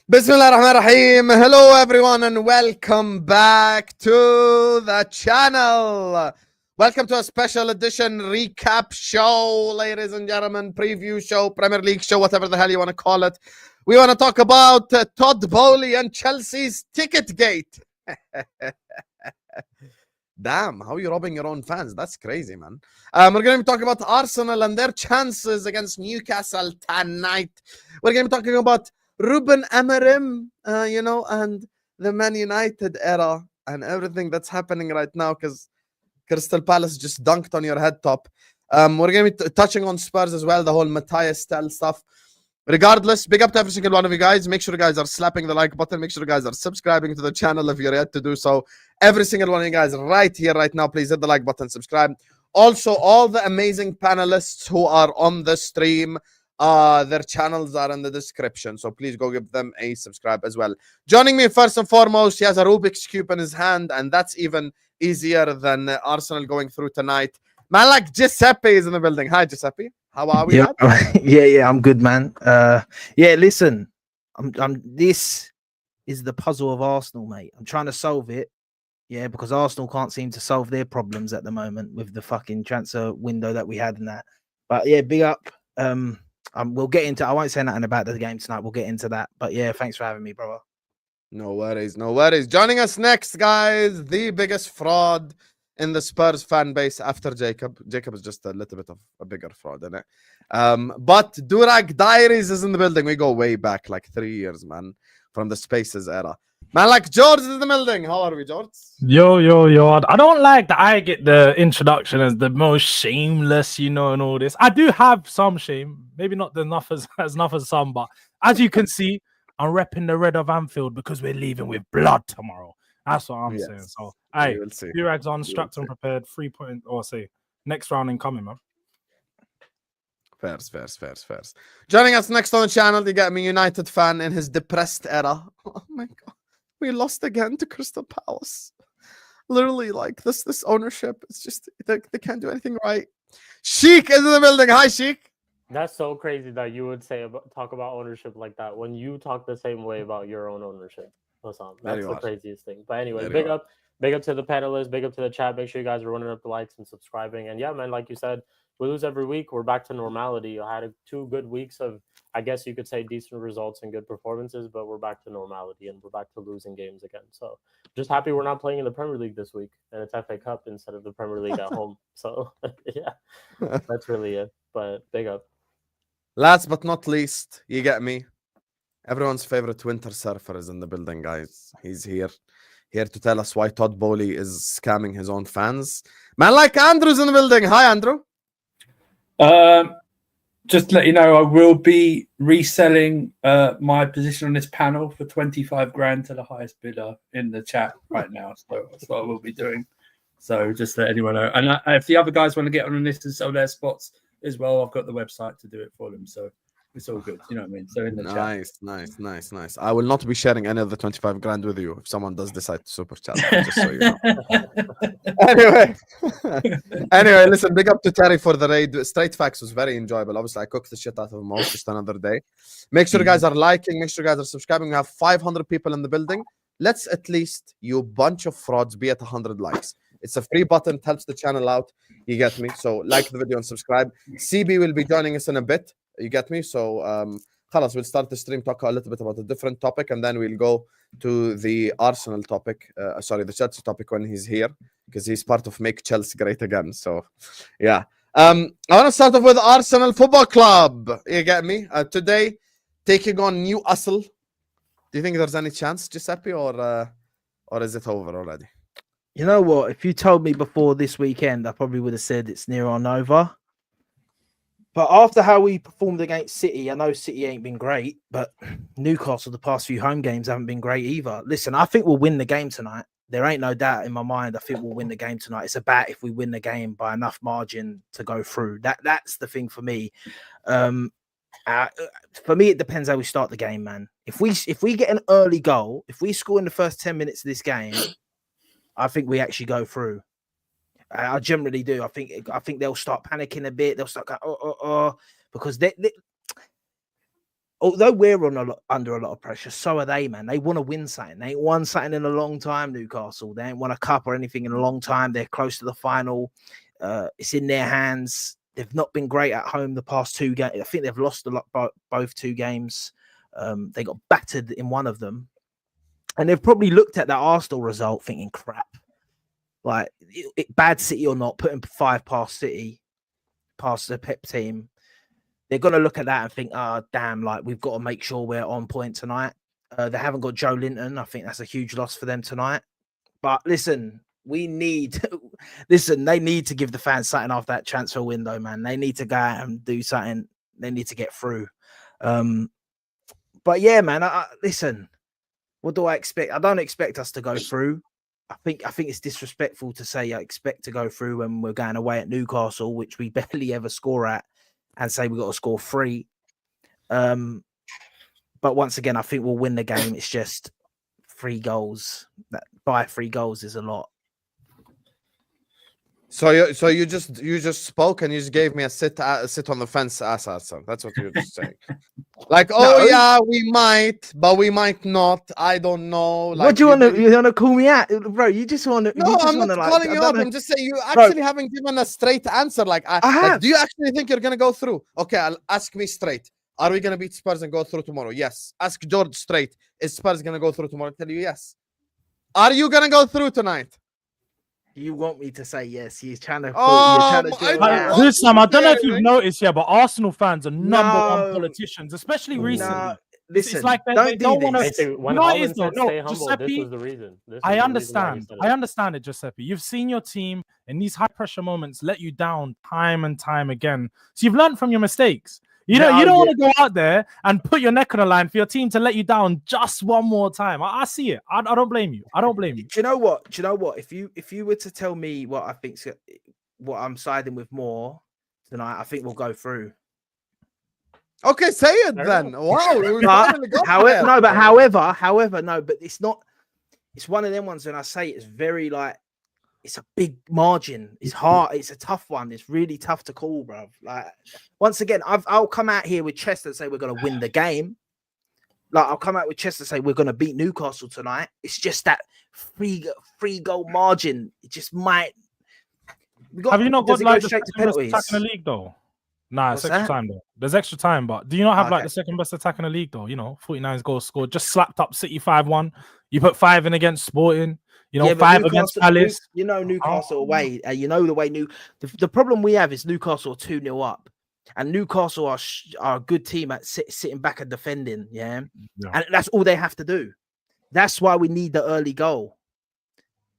Bismillah ar-Rahman ar-Rahim. Hello everyone and welcome back to the channel. Welcome to a special edition recap show, ladies and gentlemen, preview show, Premier League show, whatever the hell you want to call it. We want to talk about Todd Boehly and Chelsea's ticket gate. Damn, how are you robbing your own fans? That's crazy, man. We're going to be talking about Arsenal and their chances against Newcastle tonight. We're going to be talking about Ruben Amorim, and the Man United era and everything that's happening right now because Crystal Palace just dunked on your head top. We're going to be touching on Spurs as well, the whole Matthias Tell stuff. Regardless, big up to every single one of you guys. Make sure you guys are slapping the like button. Make sure you guys are subscribing to the channel if you're yet to do so. Every single one of you guys right here, right now, please hit the like button, subscribe. Also, all the amazing panelists who are on the stream, their channels are in the description, so please go give them a subscribe as well. Joining me first and foremost, he has a Rubik's Cube in his hand, and that's even easier than Arsenal going through tonight. Man, like Giuseppe is in the building. Hi, Giuseppe. How are we? Yeah, I'm good, man. Listen, I'm. This is the puzzle of Arsenal, mate. I'm trying to solve it. Yeah, because Arsenal can't seem to solve their problems at the moment with the fucking transfer window that we had and that. But yeah, big up. We'll get into. I won't say nothing about the game tonight. We'll get into that. But yeah, thanks for having me, brother. No worries, no worries. Joining us next, guys, the biggest fraud in the Spurs fan base after Jacob. Jacob is just a little bit of a bigger fraud, isn't it? But Durag Diaries is in the building. We go way back, like 3 years, man, from the Spaces era. Man, like Jordz is in the building. How are we, Jordz? Yo. I don't like that I get the introduction as the most shameless, and all this. I do have some shame, maybe not enough as some, but as you can see, I'm repping the red of Anfield because we're leaving with blood tomorrow. That's what I'm saying. So, hey, Durags on, strapped and prepared. 3 point, or say, next round incoming, man. Fairs. Joining us next on the channel, you got me, United fan in his depressed era. Oh my god, we lost again to Crystal Palace. Literally, like this ownership, it's just they can't do anything right. Shik is in the building. Hi, Shik. That's so crazy that you would talk about ownership like that when you talk the same way about your own ownership. That's the craziest thing. But anyway, big up to the panelists, big up to the chat. Make sure you guys are running up the likes and subscribing. And yeah, man, like you said, we lose every week. We're back to normality. I had 2 good weeks of, I guess you could say, decent results and good performances, but we're back to normality and we're back to losing games again. So just happy we're not playing in the Premier League this week and it's FA Cup instead of the Premier League at home. So yeah, that's really it. But big up. Last but not least, you get me. Everyone's favorite winter surfer is in the building, guys. He's here to tell us why Todd Boehly is scamming his own fans. Man, like Andrew's in the building. Hi, Andrew. Just to let you know, I will be reselling my position on this panel for 25 grand to the highest bidder in the chat right now. So that's what I will be doing. So just to let anyone know. And if the other guys want to get on this and sell their spots as well, I've got the website to do it for them. So it's all good. You know what I mean? So in the chat. Nice. I will not be sharing any of the 25 grand with you if someone does decide to super chat. Just so you know. Anyway, listen, big up to Terry for the raid. Straight Facts was very enjoyable. Obviously, I cooked the shit out of them all just another day. Make sure you guys are liking. Make sure you guys are subscribing. We have 500 people in the building. Let's at least, you bunch of frauds, be at 100 likes. It's a free button. It helps the channel out. You get me? So like the video and subscribe. CB will be joining us in a bit. You get me? So we'll start the stream, talk a little bit about a different topic, and then we'll go to the Arsenal topic. The Chelsea topic when he's here, because he's part of Make Chelsea Great Again. So, yeah. I want to start off with Arsenal Football Club. You get me? Today, taking on Newcastle. Do you think there's any chance, Giuseppe, or is it over already? You know what? If you told me before this weekend, I probably would have said it's near on over. But after how we performed against City, I know City ain't been great, but Newcastle, the past few home games haven't been great either. Listen, I think we'll win the game tonight. There ain't no doubt in my mind. I think we'll win the game tonight. It's about if we win the game by enough margin to go through. That's the thing for me. For me, it depends how we start the game, man. If we get an early goal, if we score in the first 10 minutes of this game, I think we actually go through. I generally do. I think they'll start panicking a bit. They'll start going, because although we're under a lot of pressure, so are they, man. They want to win something. They ain't won something in a long time, Newcastle. They ain't won a cup or anything in a long time. They're close to the final. It's in their hands. They've not been great at home the past 2 games. I think they've lost a lot both 2 games. They got battered in one of them. And they've probably looked at that Arsenal result thinking, crap. Like, bad City or not, putting 5 past City, past the Pep team. They're going to look at that and think, damn, like, we've got to make sure we're on point tonight. They haven't got Joe Linton. I think that's a huge loss for them tonight. But listen, they need to give the fans something after that transfer window, man. They need to go out and do something. They need to get through. But yeah, man, listen, what do I expect? I don't expect us to go through. I think it's disrespectful to say I expect to go through when we're going away at Newcastle, which we barely ever score at, and say we got to score 3. But once again, I think we'll win the game. It's just 3 goals. By 3 goals is a lot. So you just spoke and you just gave me a sit on the fence answer. That's what you're just saying. Like, yeah, we might, but we might not. I don't know. Like, what do you want to call me at, bro? You just want to? No, I'm not calling you up. I'm just saying you actually haven't given a straight answer. Like, I have. Like, do you actually think you're gonna go through? Okay, I'll ask me straight. Are we gonna beat Spurs and go through tomorrow? Yes. Ask Jordz straight. Is Spurs gonna go through tomorrow? I'll tell you yes. Are you gonna go through tonight? You want me to say yes? He's trying to. I don't know if you've noticed here, but Arsenal fans are number 1 politicians, especially recently. Listen, it's like they don't want to. When Holland said stay humble, Giuseppe, this was the reason. I understand. I understand it, Giuseppe. You've seen your team in these high pressure moments let you down time and time again. So you've learned from your mistakes. You don't want to go out there and put your neck on the line for your team to let you down just one more time. I see it. I don't blame you. I don't blame you. Do you know what? If you were to tell me what I think, what I'm siding with more tonight, I think we'll go through. Okay, say it then. Wow. But it's not. It's one of them ones when I say it's very like. It's a big margin. It's hard. It's a tough one. It's really tough to call, bro. Like, once again, I'll come out here with chest and say we're going to win the game. Like, I'll come out with chest and say we're going to beat Newcastle tonight. It's just that free goal margin. It just might. Have you not got like the second best attack in the league though? Nah, it's extra time though. There's extra time, but do you not have like the second best attack in the league though? 49 goals scored. Just slapped up City 5-1. You put 5 in against Sporting. 5 against Palace. Newcastle away. The way the problem we have is Newcastle 2-0 up, and Newcastle are a good team at sitting back and defending. Yeah, and that's all they have to do. That's why we need the early goal.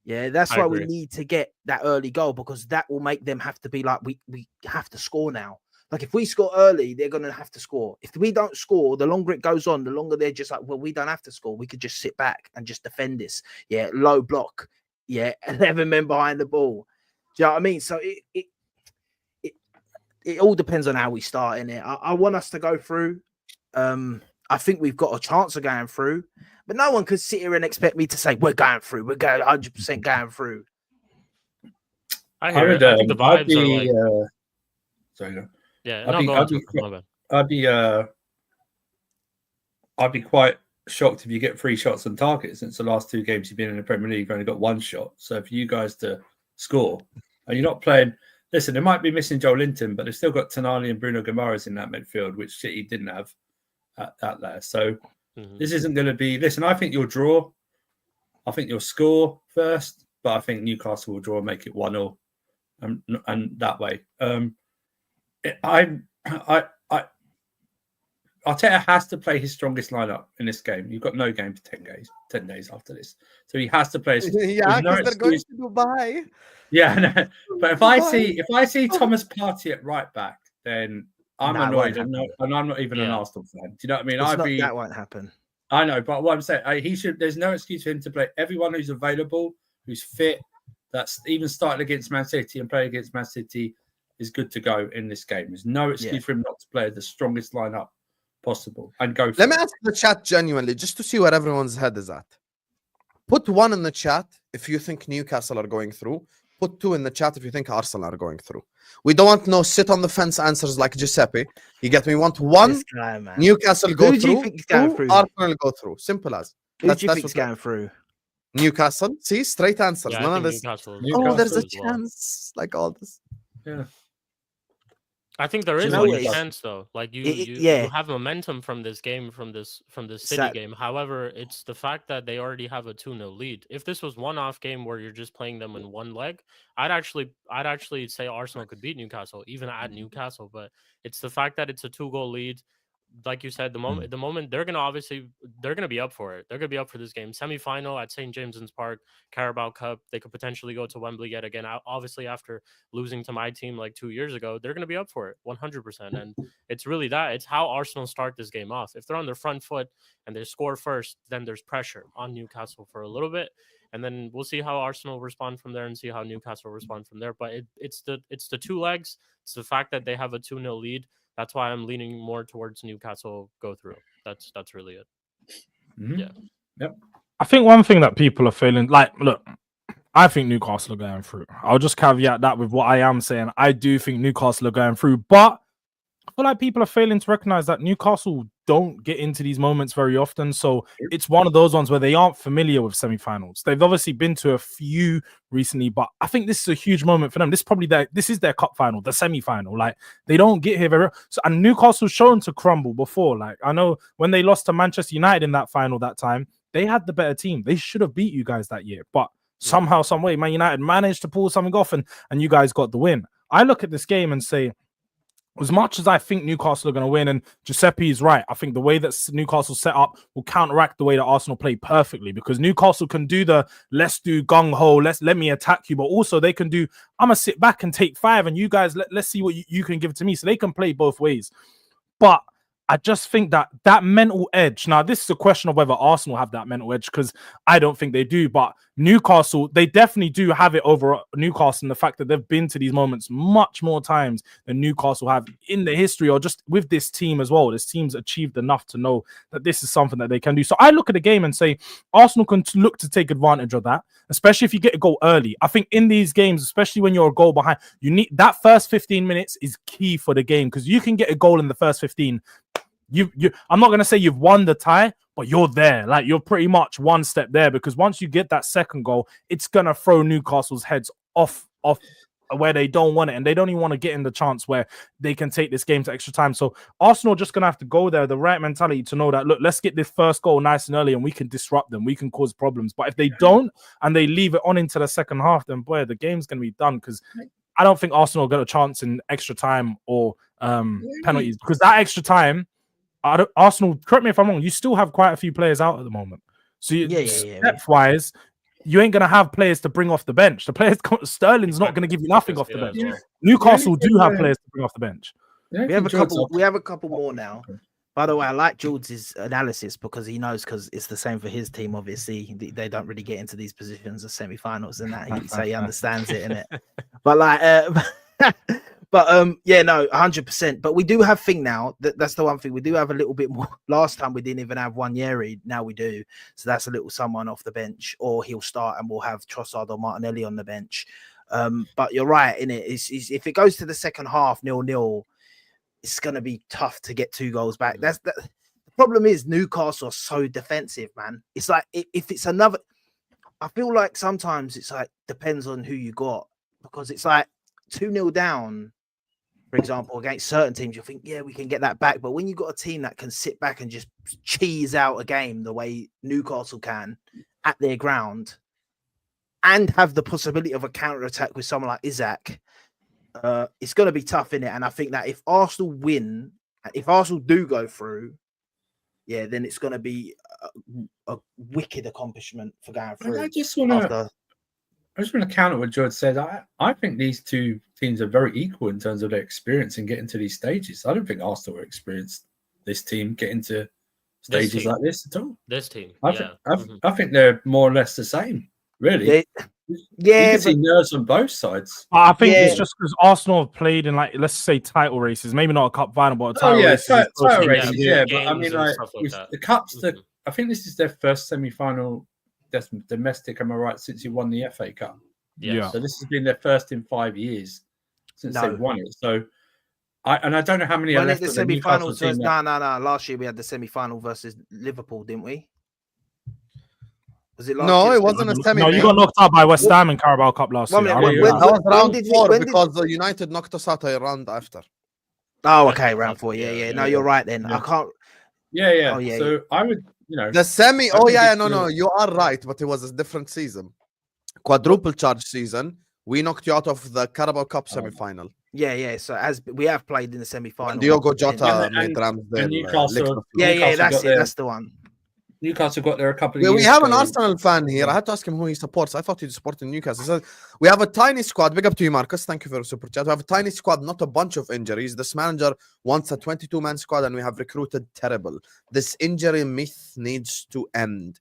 Yeah, that's why we need to get that early goal, because that will make them have to be like we have to score now. Like, if we score early, they're going to have to score. If we don't score, the longer it goes on, the longer they're just like, well, we don't have to score. We could just sit back and just defend this. Yeah, low block. Yeah, 11 men behind the ball. Do you know what I mean? So it all depends on how we start in it. I want us to go through. I think we've got a chance of going through, but no one could sit here and expect me to say we're going through. We're going 100% going through. I hear it. I think the vibes are like. Sorry, no. Yeah, I'd be quite shocked if you get 3 shots on target. Since the last 2 games you've been in the Premier League, you've only got 1 shot. So for you guys to score, and you're not playing. Listen, they might be missing Joe Linton, but they've still got Tonali and Bruno Guimaraes in that midfield, which City didn't have at there. So this isn't going to be. Listen, I think you'll draw. I think you'll score first, but I think Newcastle will draw and make it 1-0, and that way. Arteta has to play his strongest lineup in this game. You've got no game for 10 days after this, so he has to play. Yeah, because they're going to Dubai. Yeah, no. But if I see Thomas Partey at right back, then I'm annoyed, and I'm not even an Arsenal fan. Do you know what I mean? That won't happen. I know, but what I'm saying, he should. There's no excuse for him to play everyone who's available, who's fit, that's even started against Man City and played against Man City. Is good to go in this game. There's no excuse for him not to play the strongest lineup possible and go for Let me ask the chat genuinely, just to see where everyone's head is at. Put 1 in the chat if you think Newcastle are going through. Put 2 in the chat if you think Arsenal are going through. We don't want no sit on the fence answers like Giuseppe. You get me? We want 1, This guy, man. Newcastle go Who do you through, think is going 2, through? Arsenal go through. Simple as. Who do you That's think is what going through? Newcastle. See, straight answers. Yeah, I None of think this. Newcastle. Oh, there's a as well. chance. Like all this. Yeah. I think there Do is you know like a what? chance though. Like you Yeah. have momentum from this game, from this City Exact- game. However, it's the fact that they already have a 2-0 lead. If this was one-off game where you're just playing them in one leg, I'd actually say Arsenal could beat Newcastle, even at Newcastle. But it's the fact that it's a 2-goal lead. Like you said, the moment they're gonna be up for it. They're gonna be up for this game. Semi-final at St. James's Park, Carabao Cup. They could potentially go to Wembley yet again. Obviously, after losing to my team like 2 years ago, they're gonna be up for it 100%. And it's really that. It's how Arsenal start this game off. If they're on their front foot and they score first, then there's pressure on Newcastle for a little bit. And then we'll see how Arsenal respond from there and see how Newcastle respond from there. But it's the 2 legs. It's the fact that they have a 2-0 lead. That's why I'm leaning more towards Newcastle go through. That's really it. Mm-hmm. Yeah. Yep. I think one thing that people are failing, like, look, I think Newcastle are going through. I'll just caveat that with what I am saying. I do think Newcastle are going through, but I feel like people are failing to recognize that Newcastle don't get into these moments very often. So it's one of those ones where they aren't familiar with semi-finals. They've obviously been to a few recently, but I think this is a huge moment for them. This is their cup final, the semi-final. Like, they don't get here very so, and Newcastle's shown to crumble before. Like, I know when they lost to Manchester United in that final that time, they had the better team. They should have beat you guys that year, but somehow, some way, Man United managed to pull something off, and you guys got the win. I look at this game and say, as much as I think Newcastle are going to win, and Giuseppe is right, I think the way that Newcastle set up will counteract the way that Arsenal play perfectly, because Newcastle can do the let's do gung-ho, let me attack you, but also they can do, I'm going to sit back and take 5, and you guys, let's see what you can give to me. So they can play both ways. But I just think that mental edge, now this is a question of whether Arsenal have that mental edge, because I don't think they do, but Newcastle, they definitely do have it over Newcastle, and the fact that they've been to these moments much more times than Newcastle have in the history, or just with this team as well. This team's achieved enough to know that this is something that they can do. So I look at the game and say Arsenal can look to take advantage of that, especially if you get a goal early. I think in these games, especially when you're a goal behind, you need that first 15 minutes is key for the game, because you can get a goal in the first 15. I'm not going to say you've won the tie, but you're there. Like, you're pretty much one step there, because once you get that second goal, it's going to throw Newcastle's heads off where they don't want it, and they don't even want to get in the chance where they can take this game to extra time. So Arsenal just going to have to go there, the right mentality to know that, look, let's get this first goal nice and early and we can disrupt them. We can cause problems. But if they don't and they leave it on into the second half, then boy, the game's going to be done, because I don't think Arsenal got a chance in extra time or penalties, because that extra time, Arsenal, correct me if I'm wrong, you still have quite a few players out at the moment. So step-wise, you ain't going to have players to bring off the bench. The players, Sterling's not going to give you nothing off the bench. Yeah. Newcastle do have players to bring off the bench. We have a couple more now. By the way, I like Jord's analysis, because he knows, because it's the same for his team. Obviously, they don't really get into these positions of semi-finals and that. So he understands it, innit? But like, yeah, no, 100%. But we do have thing now. That's the one thing we do have a little bit more. Last time we didn't even have Wanyeri. Now we do. So that's a little someone off the bench, or he'll start and we'll have Trossard or Martinelli on the bench. But you're right, innit? If it goes to the second half 0-0, it's going to be tough to get 2 goals back. The problem is Newcastle are so defensive, man. It's like, if it's another, I feel like sometimes it's like, depends on who you got, because it's like 2-0 down, for example, against certain teams, you think, yeah, we can get that back. But when you've got a team that can sit back and just cheese out a game the way Newcastle can at their ground, and have the possibility of a counter-attack with someone like Isak, it's going to be tough, innit? And I think that if Arsenal win, if Arsenal do go through, yeah, then it's going to be a wicked accomplishment for going through. I just want to counter what George said. I think these two teams are very equal in terms of their experience in getting to these stages. I don't think Arsenal experienced this team getting to stages like this at all. This team, I think they're more or less the same, really. You can see nerves on both sides. I think it's just because Arsenal have played in, like, let's say, title races, maybe not a cup final, but a title races. Title races, yeah. But I mean, like the cups, I think this is their first semi-final domestic, am I right, since you won the FA Cup. Yeah. So this has been their first in 5 years since they won it. So I don't know how many are left the of the Newcastle team. No. Last year we had the semi-final versus Liverpool, didn't we? Was it last No, year? it wasn't a semi. No, you got knocked out by West Ham in Carabao Cup last year. That was round 4 because the United knocked us out a round after. Oh, okay, round 4. Yeah. No, you're right then. I can't. Yeah. Oh, yeah. So I would, the semi. Oh yeah, no, you are right, but it was a different season. Quadruple charge season. We knocked you out of the Carabao Cup semi-final. Yeah. So as we have played in the semi-final, and Diogo Jota made and Newcastle. That's it. That's the one. Newcastle got there a couple of years we have ago. an Arsenal fan here. I had to ask him who he supports. I thought he'd support Newcastle. He said, we have a tiny squad. Big up to you, Marcus. Thank you for the super chat. We have a tiny squad, not a bunch of injuries. This manager wants a 22-man squad, and we have recruited terrible. This injury myth needs to end.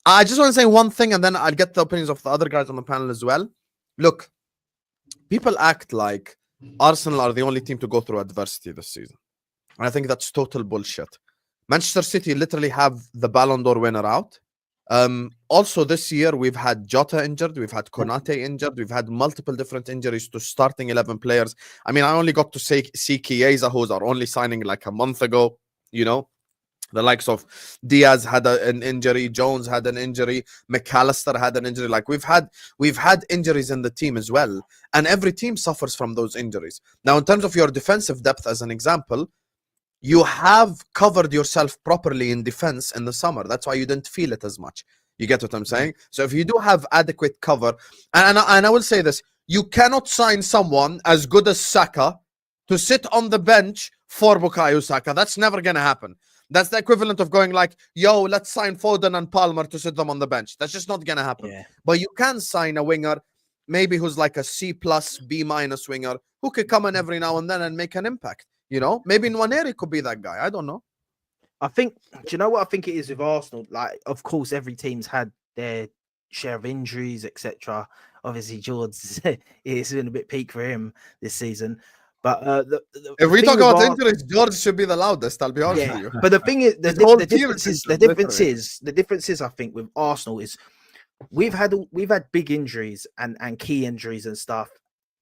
I just want to say one thing, and then I'll get the opinions of the other guys on the panel as well. Look, people act like Arsenal are the only team to go through adversity this season. And I think that's total bullshit. Manchester City literally have the Ballon d'Or winner out. Also, this year, we've had Jota injured. We've had Konate injured. We've had multiple different injuries to starting 11 players. I mean, I only got to see Chiesa, who's are only signing like a month ago, you know. The likes of Diaz had an injury, Jones had an injury, McAllister had an injury. Like we've had injuries in the team as well, and every team suffers from those injuries. Now, in terms of your defensive depth, as an example, you have covered yourself properly in defense in the summer. That's why you didn't feel it as much. You get what I'm saying? So if you do have adequate cover, and I will say this, you cannot sign someone as good as Saka to sit on the bench for Bukayo Saka. That's never going to happen. That's the equivalent of going like, yo, let's sign Foden and Palmer to sit them on the bench. That's just not going to happen. Yeah. But you can sign a winger, maybe who's like a C+, B- winger, who could come in every now and then and make an impact. You know, maybe Nwaneri could be that guy. I don't know. I think, do you know what I think it is with Arsenal? Like, of course, every team's had their share of injuries, etc. Obviously, Jordz is been a bit peak for him this season. But if we talk about injuries, Jordz should be the loudest. I'll be honest with you. But the thing is, the difference is, I think, with Arsenal is we've had big injuries and key injuries and stuff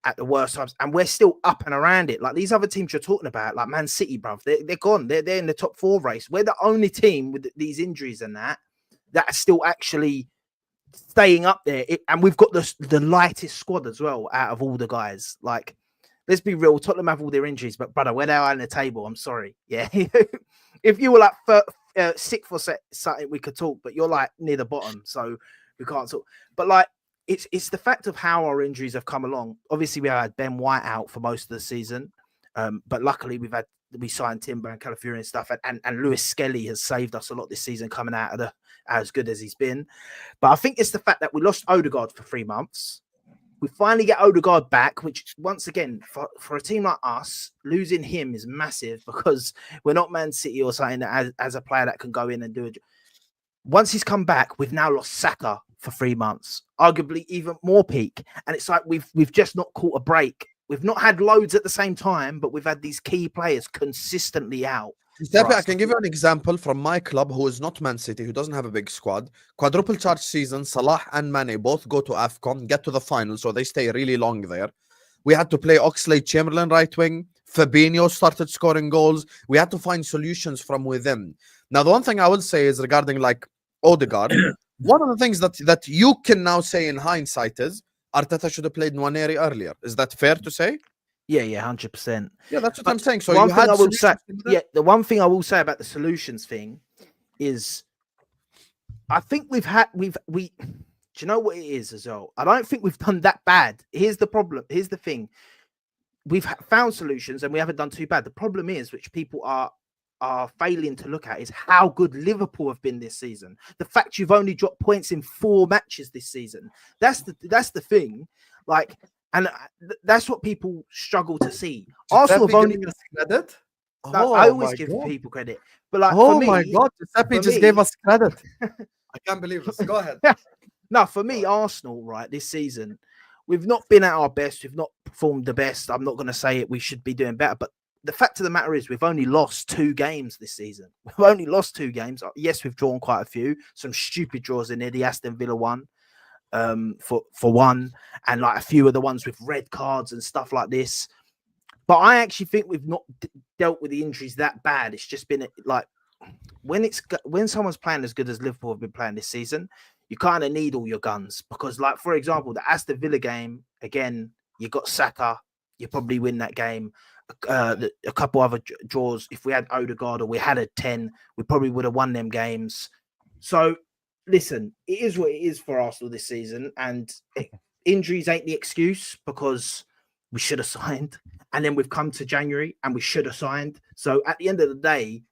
at the worst times, and we're still up and around it. Like these other teams you're talking about, like Man City, bruv, they're gone. They're in the top 4 race. We're the only team with these injuries and that are still actually staying up there. And we've got the lightest squad as well out of all the guys. Like, let's be real, Tottenham have all their injuries, but brother, where they are in the table, I'm sorry. Yeah. If you were like 6th or something, we could talk, but you're like near the bottom, so we can't talk. But like, it's the fact of how our injuries have come along. Obviously, we had Ben White out for most of the season, but luckily we signed Timber and Calafiori and stuff, and Lewis Skelly has saved us a lot this season, coming out of as good as he's been. But I think it's the fact that we lost Odegaard for 3 months. We finally get Odegaard back, which once again, for a team like us, losing him is massive because we're not Man City or something as a player that can go in and do it. Once he's come back, we've now lost Saka for 3 months, arguably even more peak. And it's like we've just not caught a break. We've not had loads at the same time, but we've had these key players consistently out. Giuseppe, I can give you an example from my club, who is not Man City, who doesn't have a big squad. Quadruple charge season, Salah and Mane both go to AFCON, get to the final, so they stay really long there. We had to play Oxlade-Chamberlain right wing. Fabinho started scoring goals. We had to find solutions from within. Now, the one thing I will say is regarding like Odegaard, one of the things that you can now say in hindsight is Arteta should have played Nwaneri earlier. Is that fair to say? Yeah, 100%. Yeah, that's what I'm saying. So one thing I will say, the one thing I will say about the solutions thing is, I think we. Do you know what it is as well? I don't think we've done that bad. Here's the problem. Here's the thing. We've found solutions and we haven't done too bad. The problem is, which people are failing to look at, is how good Liverpool have been this season. The fact you've only dropped points in 4 matches this season. That's the thing. Like. And that's what people struggle to see. Arsenal have only credit. No, I always give people credit, but like, oh for me, my god, Giuseppe just gave us credit. I can't believe this. Go ahead. No, for me, Arsenal, right, this season, we've not been at our best. We've not performed the best. I'm not going to say it. We should be doing better, but the fact of the matter is, we've only lost 2 games this season. We've only lost 2 games. Yes, we've drawn quite a few. Some stupid draws in there. The Aston Villa one. for one, and like a few of the ones with red cards and stuff like this. But I actually think we've not dealt with the injuries that bad. It's just been like when someone's playing as good as Liverpool have been playing this season, you kind of need all your guns, because, like, for example, the Aston Villa game, again, you got Saka, you probably win that game. A couple other draws. If we had Odegaard or we had a 10, we probably would have won them games. So, listen, it is what it is for Arsenal this season, and injuries ain't the excuse, because we should have signed, and then we've come to January and we should have signed. So at the end of the day,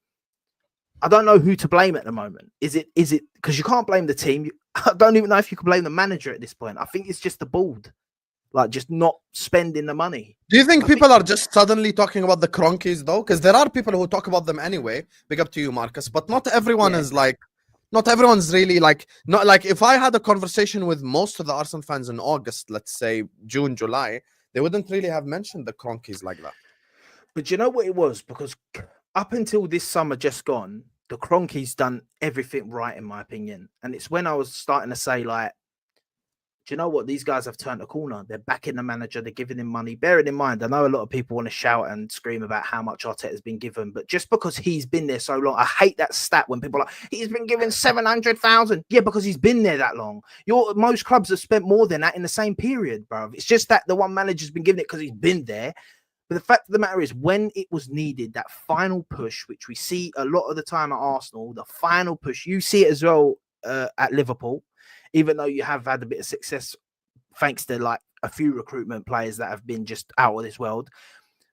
I don't know who to blame at the moment. Is it because you can't blame the team? I don't even know if you can blame the manager at this point. I think it's just the board, like, just not spending the money. Do you think people are just suddenly talking about the Cronkies though? Because there are people who talk about them anyway. Big up to you, Marcus. But not everyone is like, not everyone's really like, not like, if I had a conversation with most of the Arsenal fans in August, let's say June, July, they wouldn't really have mentioned the Cronkies like that. But you know what it was? Because up until this summer just gone, the Cronkies done everything right, in my opinion. And it's when I was starting to say, like, do you know what? These guys have turned a corner. They're backing the manager. They're giving him money. Bearing in mind, I know a lot of people want to shout and scream about how much Arteta's been given, but just because he's been there so long, I hate that stat when people are like, he's been given 700,000. Yeah, because he's been there that long. Most clubs have spent more than that in the same period, bro. It's just that the one manager's been given it because he's been there. But the fact of the matter is, when it was needed, that final push, which we see a lot of the time at Arsenal, the final push, you see it as well at Liverpool, even though you have had a bit of success thanks to like a few recruitment players that have been just out of this world.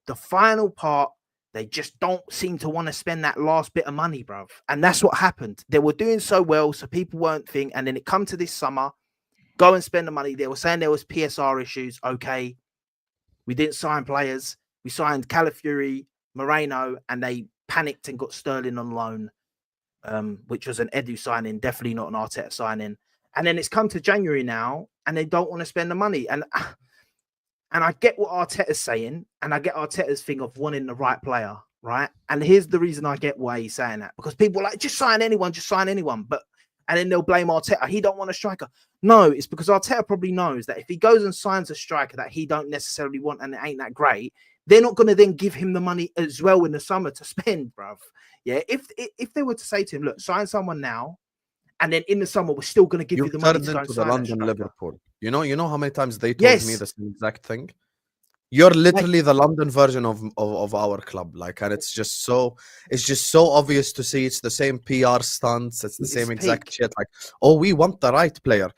The final part, they just don't seem to want to spend that last bit of money, bruv. And that's what happened. They were doing so well, so people weren't thinking. And then it come to this summer, go and spend the money. They were saying there was PSR issues. Okay, we didn't sign players. We signed Calafiori, Moreno, and they panicked and got Sterling on loan, which was an Edu signing, definitely not an Arteta signing. And then it's come to January now, and they don't want to spend the money. And I get what Arteta's saying, and I get Arteta's thing of wanting the right player, right? And here's the reason I get why he's saying that. Because people are like, just sign anyone. And then they'll blame Arteta. He don't want a striker. No, it's because Arteta probably knows that if he goes and signs a striker that he don't necessarily want and it ain't that great, they're not going to then give him the money as well in the summer to spend, bruv. Yeah, if they were to say to him, look, sign someone now, and then in the summer we're still going to give you the money to go and sign London Liverpool. You know how many times they told me the same exact thing. You're literally the London version of our club, like, and it's just so obvious to see. It's the same PR stunts. It's the same exact shit. Like, oh, we want the right player.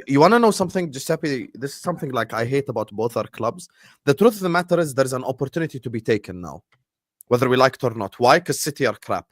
You want to know something, Giuseppe? This is something like I hate about both our clubs. The truth of the matter is there's an opportunity to be taken now, whether we like it or not. Why? Because City are crap.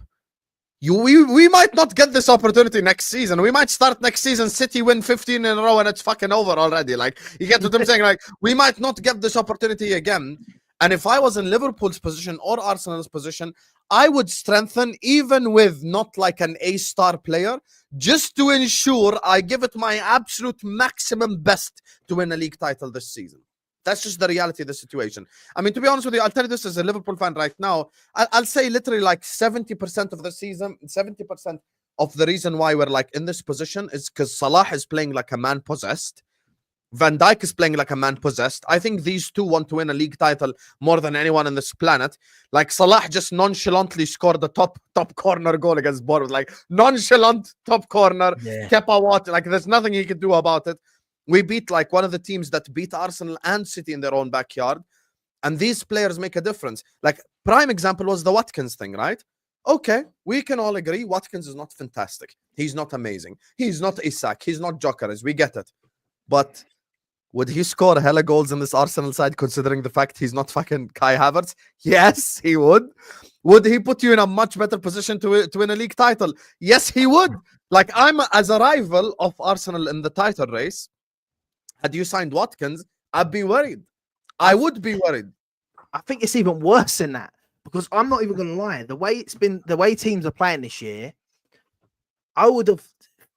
We might not get this opportunity next season. We might start next season, City win 15 in a row, and it's fucking over already. Like, you get what I'm saying? Like, we might not get this opportunity again. And if I was in Liverpool's position or Arsenal's position, I would strengthen, even with not like an A-star player, just to ensure I give it my absolute maximum best to win a league title this season. That's just the reality of the situation. I mean, to be honest with you, I'll tell you this as a Liverpool fan right now. I'll say literally like 70% of the season, 70% of the reason why we're like in this position is because Salah is playing like a man possessed. Van Dijk is playing like a man possessed. I think these two want to win a league title more than anyone on this planet. Like, Salah just nonchalantly scored the top corner goal against Bournemouth. Like, nonchalant top corner. Yeah. Kepa Watt. Like, there's nothing he can do about it. We beat like one of the teams that beat Arsenal and City in their own backyard. And these players make a difference. Like, prime example was the Watkins thing, right? Okay, we can all agree Watkins is not fantastic. He's not amazing. He's not Isak. He's not Gyökeres. We get it. But would he score hella goals in this Arsenal side, considering the fact he's not fucking Kai Havertz? Yes, he would. Would he put you in a much better position to win a league title? Yes, he would. Like, I'm as a rival of Arsenal in the title race. Had you signed Watkins, I'd be worried. I would be worried. I think it's even worse than that, because I'm not even going to lie. The way teams are playing this year, I would have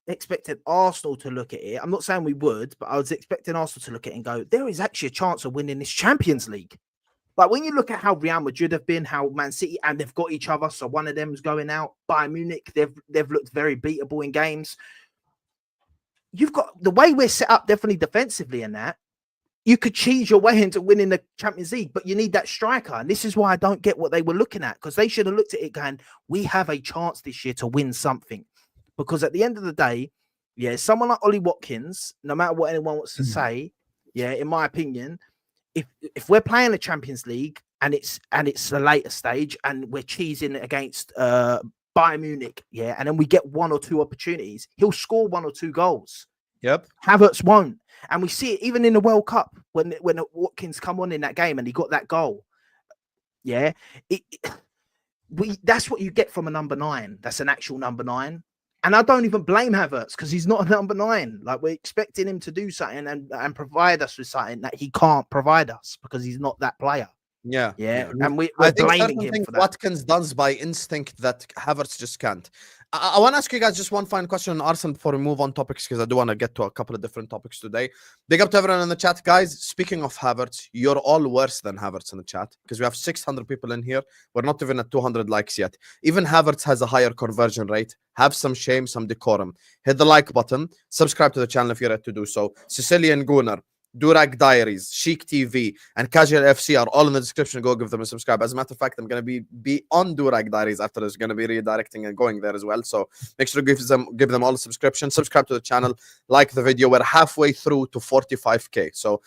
expected Arsenal to look at it. I'm not saying we would, but I was expecting Arsenal to look at it and go, there is actually a chance of winning this Champions League. Like, when you look at how Real Madrid have been, how Man City, and they've got each other, so one of them is going out. Bayern Munich, they've looked very beatable in games. you've got the way we're set up, definitely defensively, in that you could cheese your way into winning the Champions League, but you need that striker. And this is why I don't get what they were looking at, because they should have looked at it going, we have a chance this year to win something. Because at the end of the day, yeah, someone like Ollie Watkins, no matter what anyone wants to say, yeah, in my opinion, if we're playing the Champions League and it's a later stage and we're cheesing against Bayern Munich, yeah, and then we get 1 or 2 opportunities, he'll score 1 or 2 goals. Yep. Havertz won't. And we see it even in the World Cup when Watkins come on in that game and he got that goal. Yeah. That's what you get from a number 9. That's an actual number 9. And I don't even blame Havertz because he's not a number 9. Like, we're expecting him to do something and provide us with something that he can't provide us because he's not that player. Yeah. And we're I think blaming him for that. Watkins does by instinct that Havertz just can't. I want to ask you guys just one final question on Arsenal before we move on topics, because I do want to get to a couple of different topics today. Big up to everyone in the chat, guys. Speaking of Havertz, you're all worse than Havertz in the chat because we have 600 people in here. We're not even at 200 likes yet. Even Havertz has a higher conversion rate. Have some shame, some decorum. Hit the like button. Subscribe to the channel if you're ready to do so. Sicilian Gunnar, Durag Diaries, Shik TV, and Casual FC are all in the description. Go give them a subscribe. As a matter of fact, I'm going to be on Durag Diaries after this. Going to be redirecting and going there as well. So make sure to give them all a subscription. Subscribe to the channel. Like the video. We're halfway through to 45k. So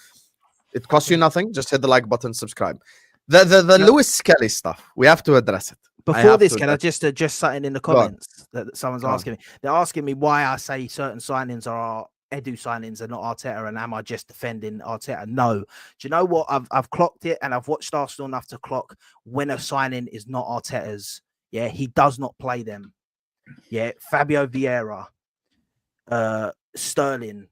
it costs you nothing. Just hit the like button, subscribe. The Lewis Skelly stuff, we have to address it. Before this, can I just something in the comments that someone's asking me? They're asking me why I say certain signings are Edu signings are not Arteta, and am I just defending Arteta? No. Do you know what? I've clocked it, and I've watched Arsenal enough to clock when a signing is not Arteta's. Yeah, he does not play them. Yeah, Fabio Vieira, Sterling,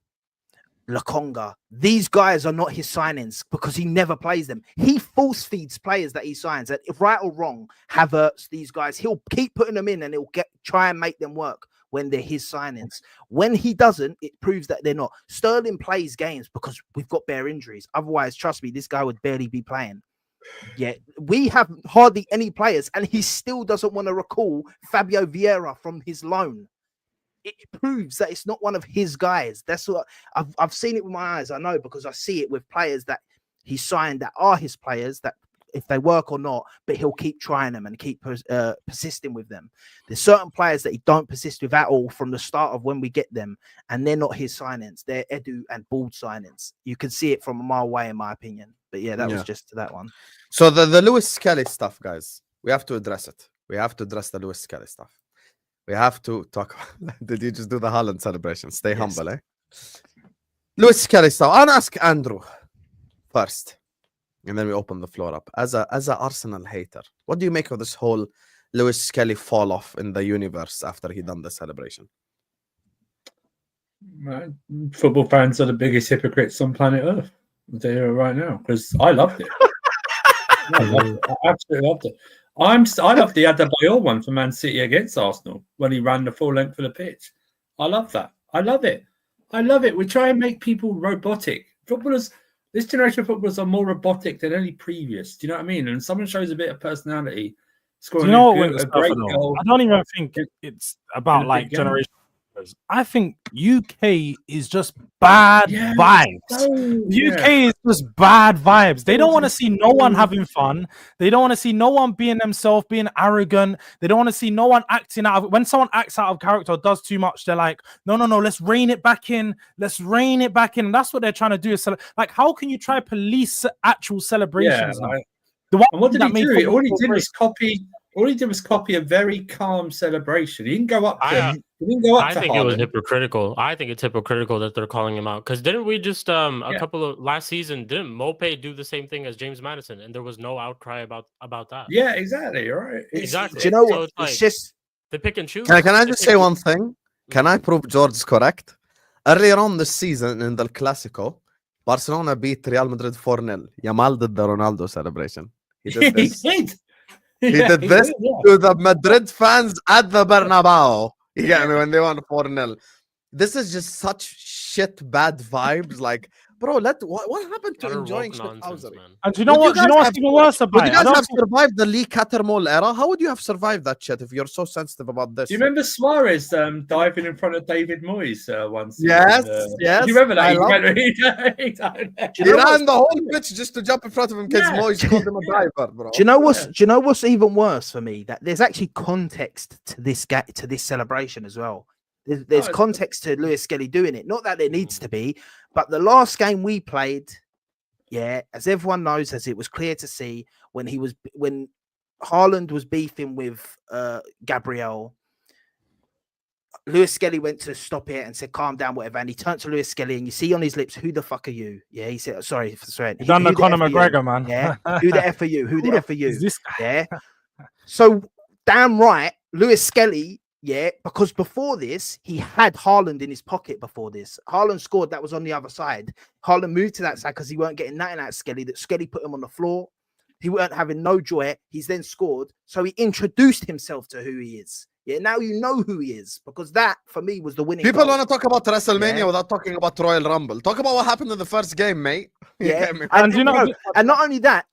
Lokonga. These guys are not his signings because he never plays them. He force feeds players that he signs. And if right or wrong, Havertz, these guys, he'll keep putting them in and he'll try and make them work when they're his signings. When he doesn't, it proves that they're not. Sterling plays games because we've got bare injuries. Otherwise, trust me, this guy would barely be playing. Yeah, we have hardly any players, and he still doesn't want to recall Fabio Vieira from his loan. It proves that it's not one of his guys. That's what I've seen it with my eyes. I know because I see it with players that he signed that are his players, that if they work or not, but he'll keep trying them and keep persisting with them. There's certain players that he don't persist with at all from the start of when we get them, and they're not his signings. They're Edu and Bald signings. You can see it from a mile away, in my opinion. But yeah, that was just to that one. So the Lewis Skelly stuff, guys, we have to address it. We have to address the Lewis Skelly stuff. We have to talk. Did you just do the Haaland celebration? Stay humble, eh? Lewis Skelly stuff. I'll ask Andrew first, and then we open the floor up. As a Arsenal hater, what do you make of this whole Lewis Skelly fall off in the universe after he done the celebration? Football fans are the biggest hypocrites on planet Earth. I'll tell you right now, because I loved it. I absolutely loved it. I love the Adebayor one for Man City against Arsenal when he ran the full length of the pitch. I love that. I love it. I love it. We try and make people robotic. Footballers, this generation of footballers are more robotic than any previous. Do you know what I mean? And someone shows a bit of personality, scoring a great goal. I don't even think it's about like generation. I think UK is just bad vibes. UK is just bad vibes. They don't want to see no one having fun. They don't want to see no one being themselves, being arrogant. They don't want to see no one acting out of. When someone acts out of character or does too much, they're like, no, let's rein it back in. Let's rein it back in. And that's what they're trying to do. Is like, how can you try police actual celebrations? Yeah, and what did he do? All he did was copy. All he did was copy a very calm celebration. He didn't go up to. I think it was hypocritical. I think it's hypocritical that they're calling him out. Because didn't we just a couple of last season? Didn't Mopé do the same thing as James Maddison, and there was no outcry about that? Yeah, exactly. Right. Exactly. Do you know so what? it's just they pick and choose. Can I just say one thing? Can I prove Jordz correct? Earlier on this season in the Clásico, Barcelona beat Real Madrid 4-0. Yamal did the Ronaldo celebration. He did this. He did this to the Madrid fans at the Bernabeu. You get me? When they won 4-0. This is just such shit bad vibes. Like, bro, what happened to Utter enjoying woke nonsense, shithousery? man. And do you know Would what? you Do you know guys what's have- even worse Would about you it? I guys don't have think- survived the Lee Cattermole era? How would you have survived that shit if you're so sensitive about this? Do you remember Suarez diving in front of David Moyes once? Yes, Do yes. you remember that? I He love went- it. he- He ran the whole pitch just to jump in front of him because Yeah. Moyes called him a diver, bro. Do you know what's even worse for me? That there's actually context to this to this celebration as well. There's context to Lewis Skelly doing it. Not that there needs to be, but the last game we played, yeah, as everyone knows, as it was clear to see when Haaland was beefing with Gabriel, Lewis Skelly went to stop it and said, "Calm down, whatever." And he turned to Lewis Skelly, and you see on his lips, "Who the fuck are you?" Yeah, he said, "Sorry." He's done the who Conor F are you? McGregor, man. Yeah, who the F are you? Who the F are you? Is this guy? Yeah. So damn right, Lewis Skelly, yeah, because before this, he had Haaland in his pocket before this. Haaland scored, that was on the other side. Haaland moved to that side because he weren't getting nothing out of Skelly, that Skelly put him on the floor. He weren't having no joy. He's then scored. So he introduced himself to who he is. Yeah, now you know who he is, because that for me was the winning People goal. want to talk about WrestleMania Yeah. without talking about Royal Rumble. Talk about what happened in the first game, mate. You Yeah, get me? and you know- bro, and not only that,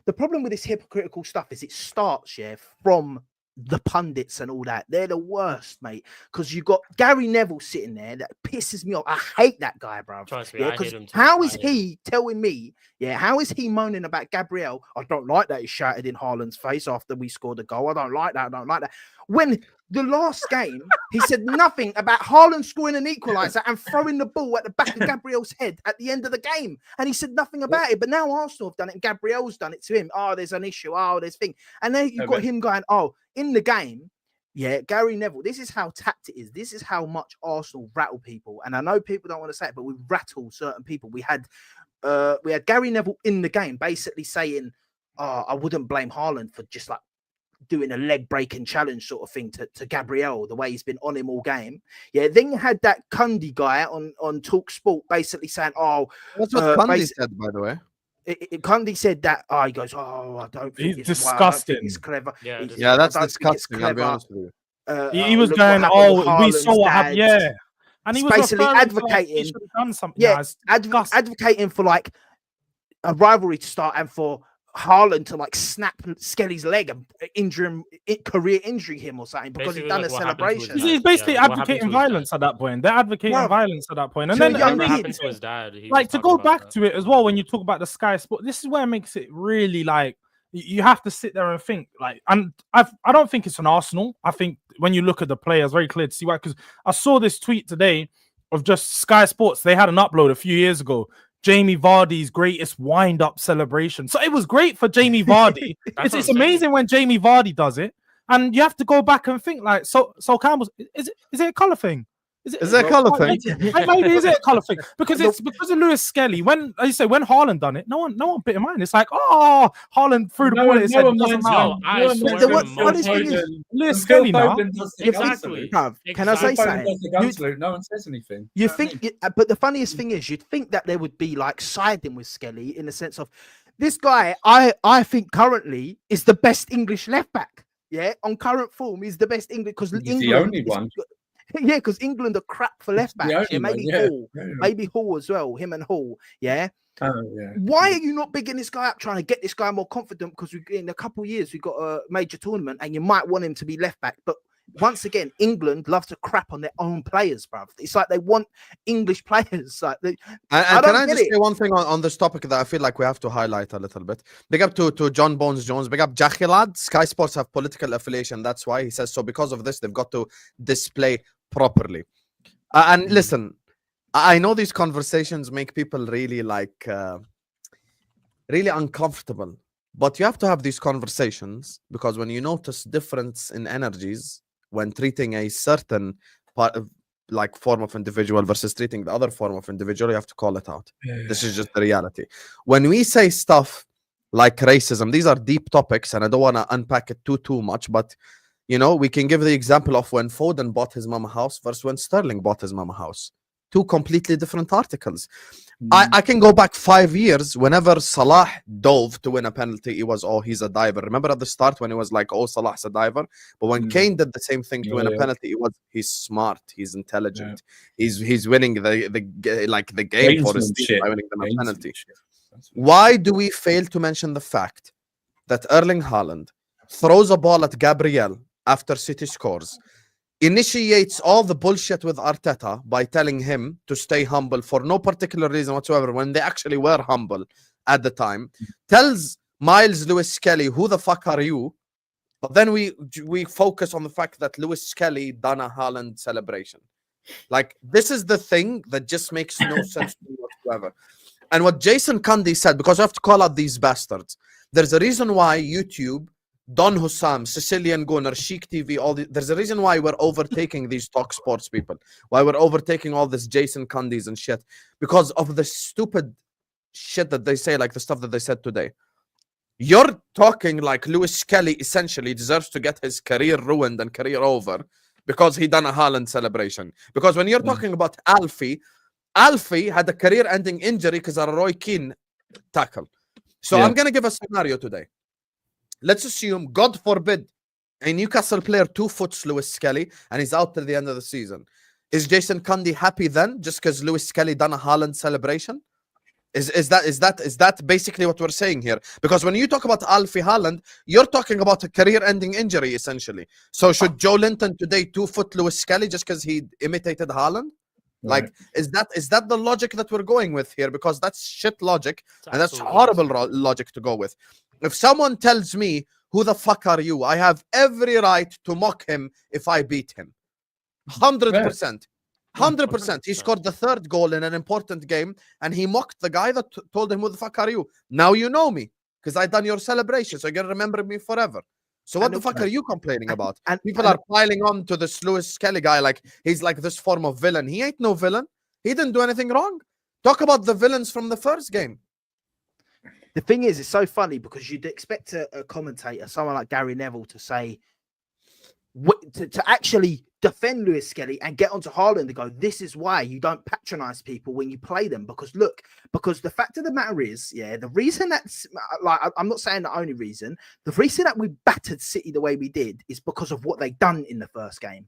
the problem with this hypocritical stuff is it starts, yeah, from the pundits and all that. They're the worst, mate, because you got Gary Neville sitting there that pisses me off. I hate that guy, bro. Trust me, Yeah, I because hate him too. how I is hate him. he telling me? Yeah, how is he moaning about Gabriel? I don't like that he shouted in Haaland's face after we scored a goal. I don't like that. I don't like that. When the last game, he said nothing about Haaland scoring an equaliser and throwing the ball at the back of Gabriel's head at the end of the game. And he said nothing about it. But now Arsenal have done it and Gabriel's done it to him. Oh, there's an issue. Oh, there's thing. And then you've got him going, oh, in the game, yeah, Gary Neville, this is how tapped it is. This is how much Arsenal rattle people. And I know people don't want to say it, but we rattle certain people. We had Gary Neville in the game basically saying, oh, I wouldn't blame Haaland for just like doing a leg breaking challenge sort of thing to Gabriel, the way he's been on him all game. Yeah, then you had that Cundy guy on Talk Sport basically saying, oh, That's what Cundy said, by the way. Cundy said that. Oh, he goes, oh, I don't think He's it's I don't think disgusting. it's clever. Yeah, Yeah, that's I don't think it's disgusting. I'll be clever. honest with you. He was look going, what happened with oh, we Haaland's saw what happened. dad. Yeah. And he It's was basically referring to, like, he advocating- should have done something. Yeah, Nah, it's disgusting. advocating for like a rivalry to start and for Haaland to like snap Skelly's leg and injure him, career injury him or something because Basically, he's done like a what happened to his celebration. dad. He's basically Yeah, what happened to advocating his dad. violence at that point. They're advocating Bro, violence at that point. And to then a young and What kid. happened to his dad? He like was to talking go about back that. to it as well when you talk about the Sky Sport, this is where it makes it really like you have to sit there and think like, and I don't think it's an Arsenal. I think when you look at the players, very clear to see why, because I saw this tweet today of just Sky Sports. They had an upload a few years ago, Jamie Vardy's greatest wind-up celebration. So it was great for Jamie Vardy. That's what It's I'm saying. amazing when Jamie Vardy does it, and you have to go back and think like, so Campbell, is it a colour thing? Is it a colour thing? Maybe is it a colour thing? Because it's because of Lewis Skelly. When I say when Haaland done it, no one bit in mind. It's like, oh, Haaland threw the ball at his head. It doesn't matter. I swear the to what- God. what is thing is- Lewis Skelly now. Exactly. Bruv, can I say Phil Foden something? does the gun salute, no one says anything. You know what I think, mean? but the funniest thing is, you'd think that there would be like siding with Skelly in the sense of this guy. I think currently is the best English left back. Yeah, on current form, he's the best English because He's England the only is- one. Yeah, because England are crap for left The backs. Yeah, only one, maybe yeah. Hall, Yeah. maybe Hall as well. Him and Hall. Yeah. Oh, yeah. Why are you not bigging this guy up, trying to get this guy more confident? Because in a couple of years we've got a major tournament, and you might want him to be left back. But once again, England love to crap on their own players, bruv. It's like they want English players. Like And I can don't I get just it. say one thing on this topic that I feel like we have to highlight a little bit? Big up to John Bones Jones. Big up Jachilad. Sky Sports have political affiliation. That's why he says so. Because of this, they've got to display properly. And listen, I know these conversations make people really like really uncomfortable. But you have to have these conversations because when you notice difference in energies when treating a certain part of like form of individual versus treating the other form of individual, you have to call it out. This is just the reality. When we say stuff like racism, these are deep topics and I don't want to unpack it too much, but you know, we can give the example of when Foden bought his mama house versus when Sterling bought his mama house. two completely different articles. I can go back 5 years. Whenever Salah dove to win a penalty, it was, oh, he's a diver. Remember at the start when it was like, oh, Salah's a diver? But when Kane did the same thing to win a penalty, it was, he's smart, he's intelligent, he's winning the game for his team by winning them a penalty. Why do we fail to mention the fact that Erling Haaland throws a ball at Gabriel after City scores, initiates all the bullshit with Arteta by telling him to stay humble for no particular reason whatsoever, when they actually were humble at the time, tells Miles Lewis Kelly, who the fuck are you? But then we focus on the fact that Lewis Kelly done a Haaland celebration. Like, this is the thing that just makes no sense to me whatsoever. And what Jason Cundy said, because I have to call out these bastards, there's a reason why YouTube, Don Hussam, Sicilian Gunner, Shik TV, there's a reason why we're overtaking these Talk Sports people, why we're overtaking all this Jason Cundys and shit, because of the stupid shit that they say, like the stuff that they said today. You're talking like Lewis Kelly essentially deserves to get his career ruined and career over because he done a Haaland celebration. Because when you're talking about Alfie had a career-ending injury because of a Roy Keane tackle. So I'm going to give a scenario today. Let's assume, God forbid, a Newcastle player 2 foots Lewis Kelly and he's out till the end of the season. Is Jason Cundy happy then just because Lewis Kelly done a Haaland celebration? Is that basically what we're saying here? Because when you talk about Alfie Haaland, you're talking about a career-ending injury essentially. So should Joe Linton today 2 foot Lewis Kelly just because he imitated Haaland? Like, is that the logic that we're going with here? Because that's shit logic, and that's horrible logic to go with. If someone tells me, who the fuck are you? I have every right to mock him if I beat him. 100%. 100%. He scored the 3rd goal in an important game, and he mocked the guy that told him, who the fuck are you? Now you know me, because I done your celebration, so you're going to remember me forever. So what the fuck are you complaining about? And people are piling on to this Lewis Kelly guy like he's like this form of villain. He ain't no villain. He didn't do anything wrong. Talk about the villains from the first game. The thing is, it's so funny because you'd expect a commentator, someone like Gary Neville, to say, to actually defend Lewis Kelly and get onto Haaland and go, this is why you don't patronize people when you play them. Because look, because the fact of the matter is, the reason that's like, I'm not saying the only reason, the reason that we battered City the way we did is because of what they done in the first game.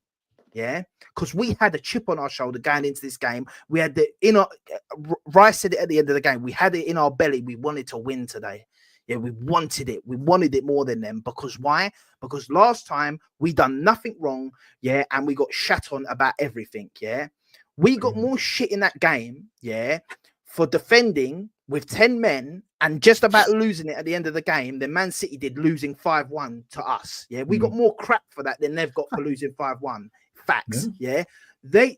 Yeah, because we had a chip on our shoulder going into this game. We had Rice said it at the end of the game. We had it in our belly. We wanted to win today. Yeah, we wanted it. We wanted it more than them. Because why? Because last time we done nothing wrong. Yeah, and we got shat on about everything. Yeah, we got more shit in that game. Yeah, for defending with 10 men and just about losing it at the end of the game than Man City did, losing 5-1 to us. Yeah, we got more crap for that than they've got for losing 5-1. Facts. Yeah, they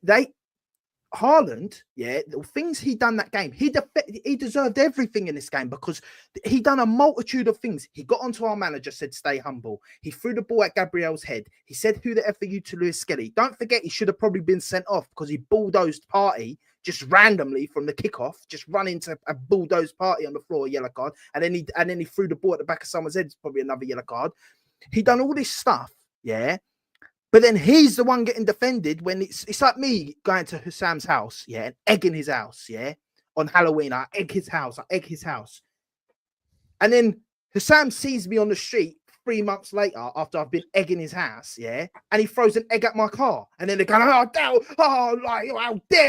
Haaland, the things he done that game, he deserved everything in this game because he done a multitude of things. He got onto our manager, said stay humble. He threw the ball at Gabriel's head. He said, who the F are you to Lewis Kelly? Don't forget, he should have probably been sent off because he bulldozed Party just randomly from the kickoff, just run into a bulldozed Party on the floor, yellow card, and then he threw the ball at the back of someone's head, it's probably another yellow card. He done all this stuff, but then he's the one getting defended when it's like me going to Hussam's house, and egging his house, on Halloween. I egg his house. And then Hussam sees me on the street 3 months later after I've been egging his house, and he throws an egg at my car. And then they're going, how dare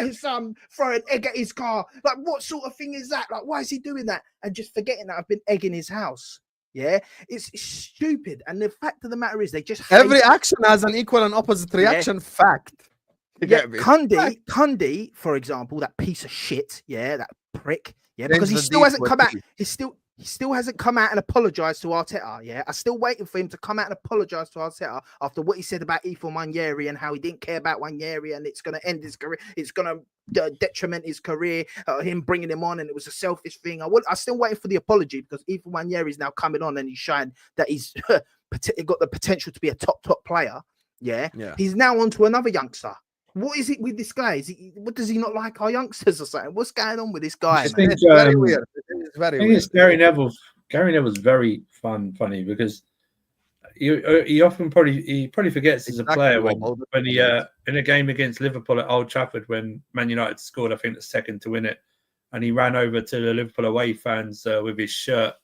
Hussam throw an egg at his car? Like, what sort of thing is that? Like, why is he doing that? And just forgetting that I've been egging his house. Yeah, it's stupid. And the fact of the matter is, they just every action has an equal and opposite reaction. Fact. Cundy, for example, that piece of shit, that prick, because he still hasn't come out. He still hasn't come out and apologized to Arteta. I'm still waiting for him to come out and apologize to Arteta after what he said about Ethan Nwaneri and how he didn't care about Nwaneri and it's going to end his career. It's going to detriment his career, him bringing him on, and it was a selfish thing. I'm still waiting for the apology because Ethan Nwaneri is now coming on and he's showing that he's got the potential to be a top player. He's now on to another youngster. What is it with this guy? What does he not like our youngsters or something? What's going on with this guy? I think, it's very weird. It's very weird. It's Gary Neville's very funny because he often probably forgets as a player when he forgets. in a game against Liverpool at Old Trafford when Man United scored, I think the second to win it, and he ran over to the Liverpool away fans with his shirt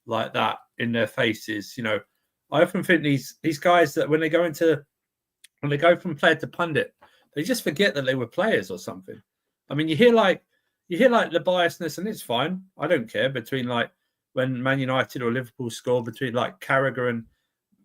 like that in their faces. You know, I often think these guys that when they go from player to pundit, they just forget that they were players or something. I mean, you hear like the biasness, and it's fine. I don't care between like when Man United or Liverpool score, between like Carragher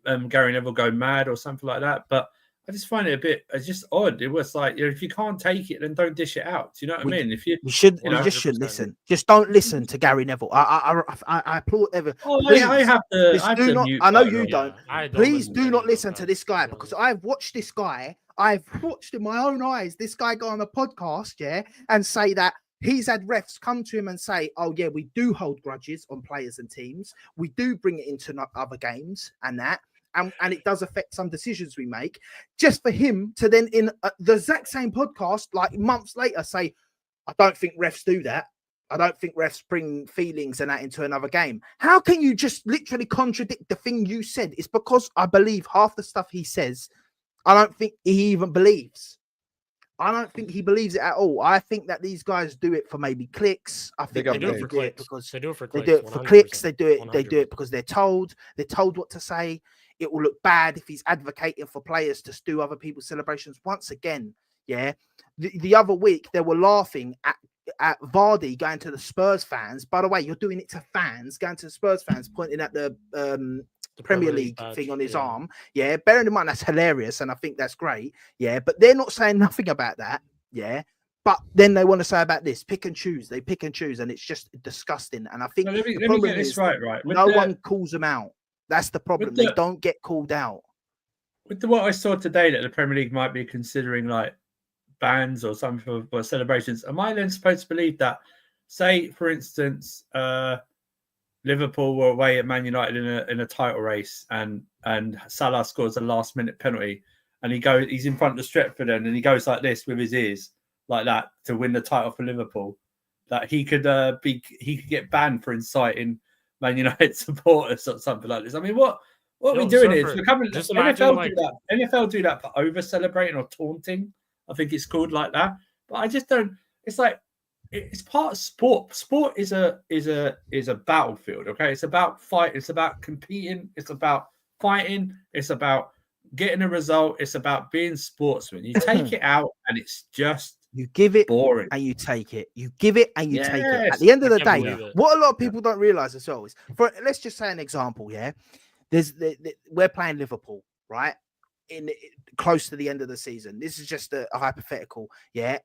and Gary Neville go mad or something like that. But I just find it it's just odd. It was like, you know, if you can't take it, then don't dish it out. Do you know what I mean? If you should, you know, just should listen. Just don't listen to Gary Neville. I applaud ever. Oh, I have to. I know you don't. Please do not listen Neville, to this guy because I've watched this guy. I've watched in my own eyes this guy go on a podcast, and say that he's had refs come to him and say, "Oh yeah, we do hold grudges on players and teams. We do bring it into other games and that." And it does affect some decisions we make. Just for him to then in the exact same podcast, like months later, say, I don't think refs do that. I don't think refs bring feelings and that into another game. How can you just literally contradict the thing you said? It's because I believe half the stuff he says, I don't think he even believes. I don't think he believes it at all. I think that these guys do it for maybe clicks. I think they do it for clicks. Because they do it for clicks. They do it for clicks. They do it because they're told what to say. It will look bad if he's advocating for players to do other people's celebrations. Once again, the other week they were laughing at Vardy going to the Spurs fans. By the way, you're doing it to fans, going to the Spurs fans, pointing at the Premier League thing on his arm. Yeah, bearing in mind that's hilarious, and I think that's great. Yeah, but they're not saying nothing about that. Yeah. But then they want to say about this, pick and choose. They pick and choose, and it's just disgusting. And I think let me get this right. No one calls them out. That's the problem. They don't get called out. With what I saw today, that the Premier League might be considering like bans or something for celebrations. Am I then supposed to believe that, say, for instance, Liverpool were away at Man United in a title race, and Salah scores a last minute penalty, and he's in front of Stretford end, and he goes like this with his ears like that to win the title for Liverpool, that he could get banned for inciting Man United supporters or something like this. I mean, what we're doing is we're coming. NFL do that for over celebrating or taunting. I think it's called like that, but I just don't. It's like it's part of sport. Sport is a battlefield. Okay, it's about fight. It's about competing. It's about fighting. It's about getting a result. It's about being sportsman. You take it out, and it's just. You give it boring. And you take it. You give it and you take it. At the end of the day, what a lot of people don't realize as well is, let's just say an example. Yeah, we're playing Liverpool, right? Close to the end of the season. This is just a hypothetical,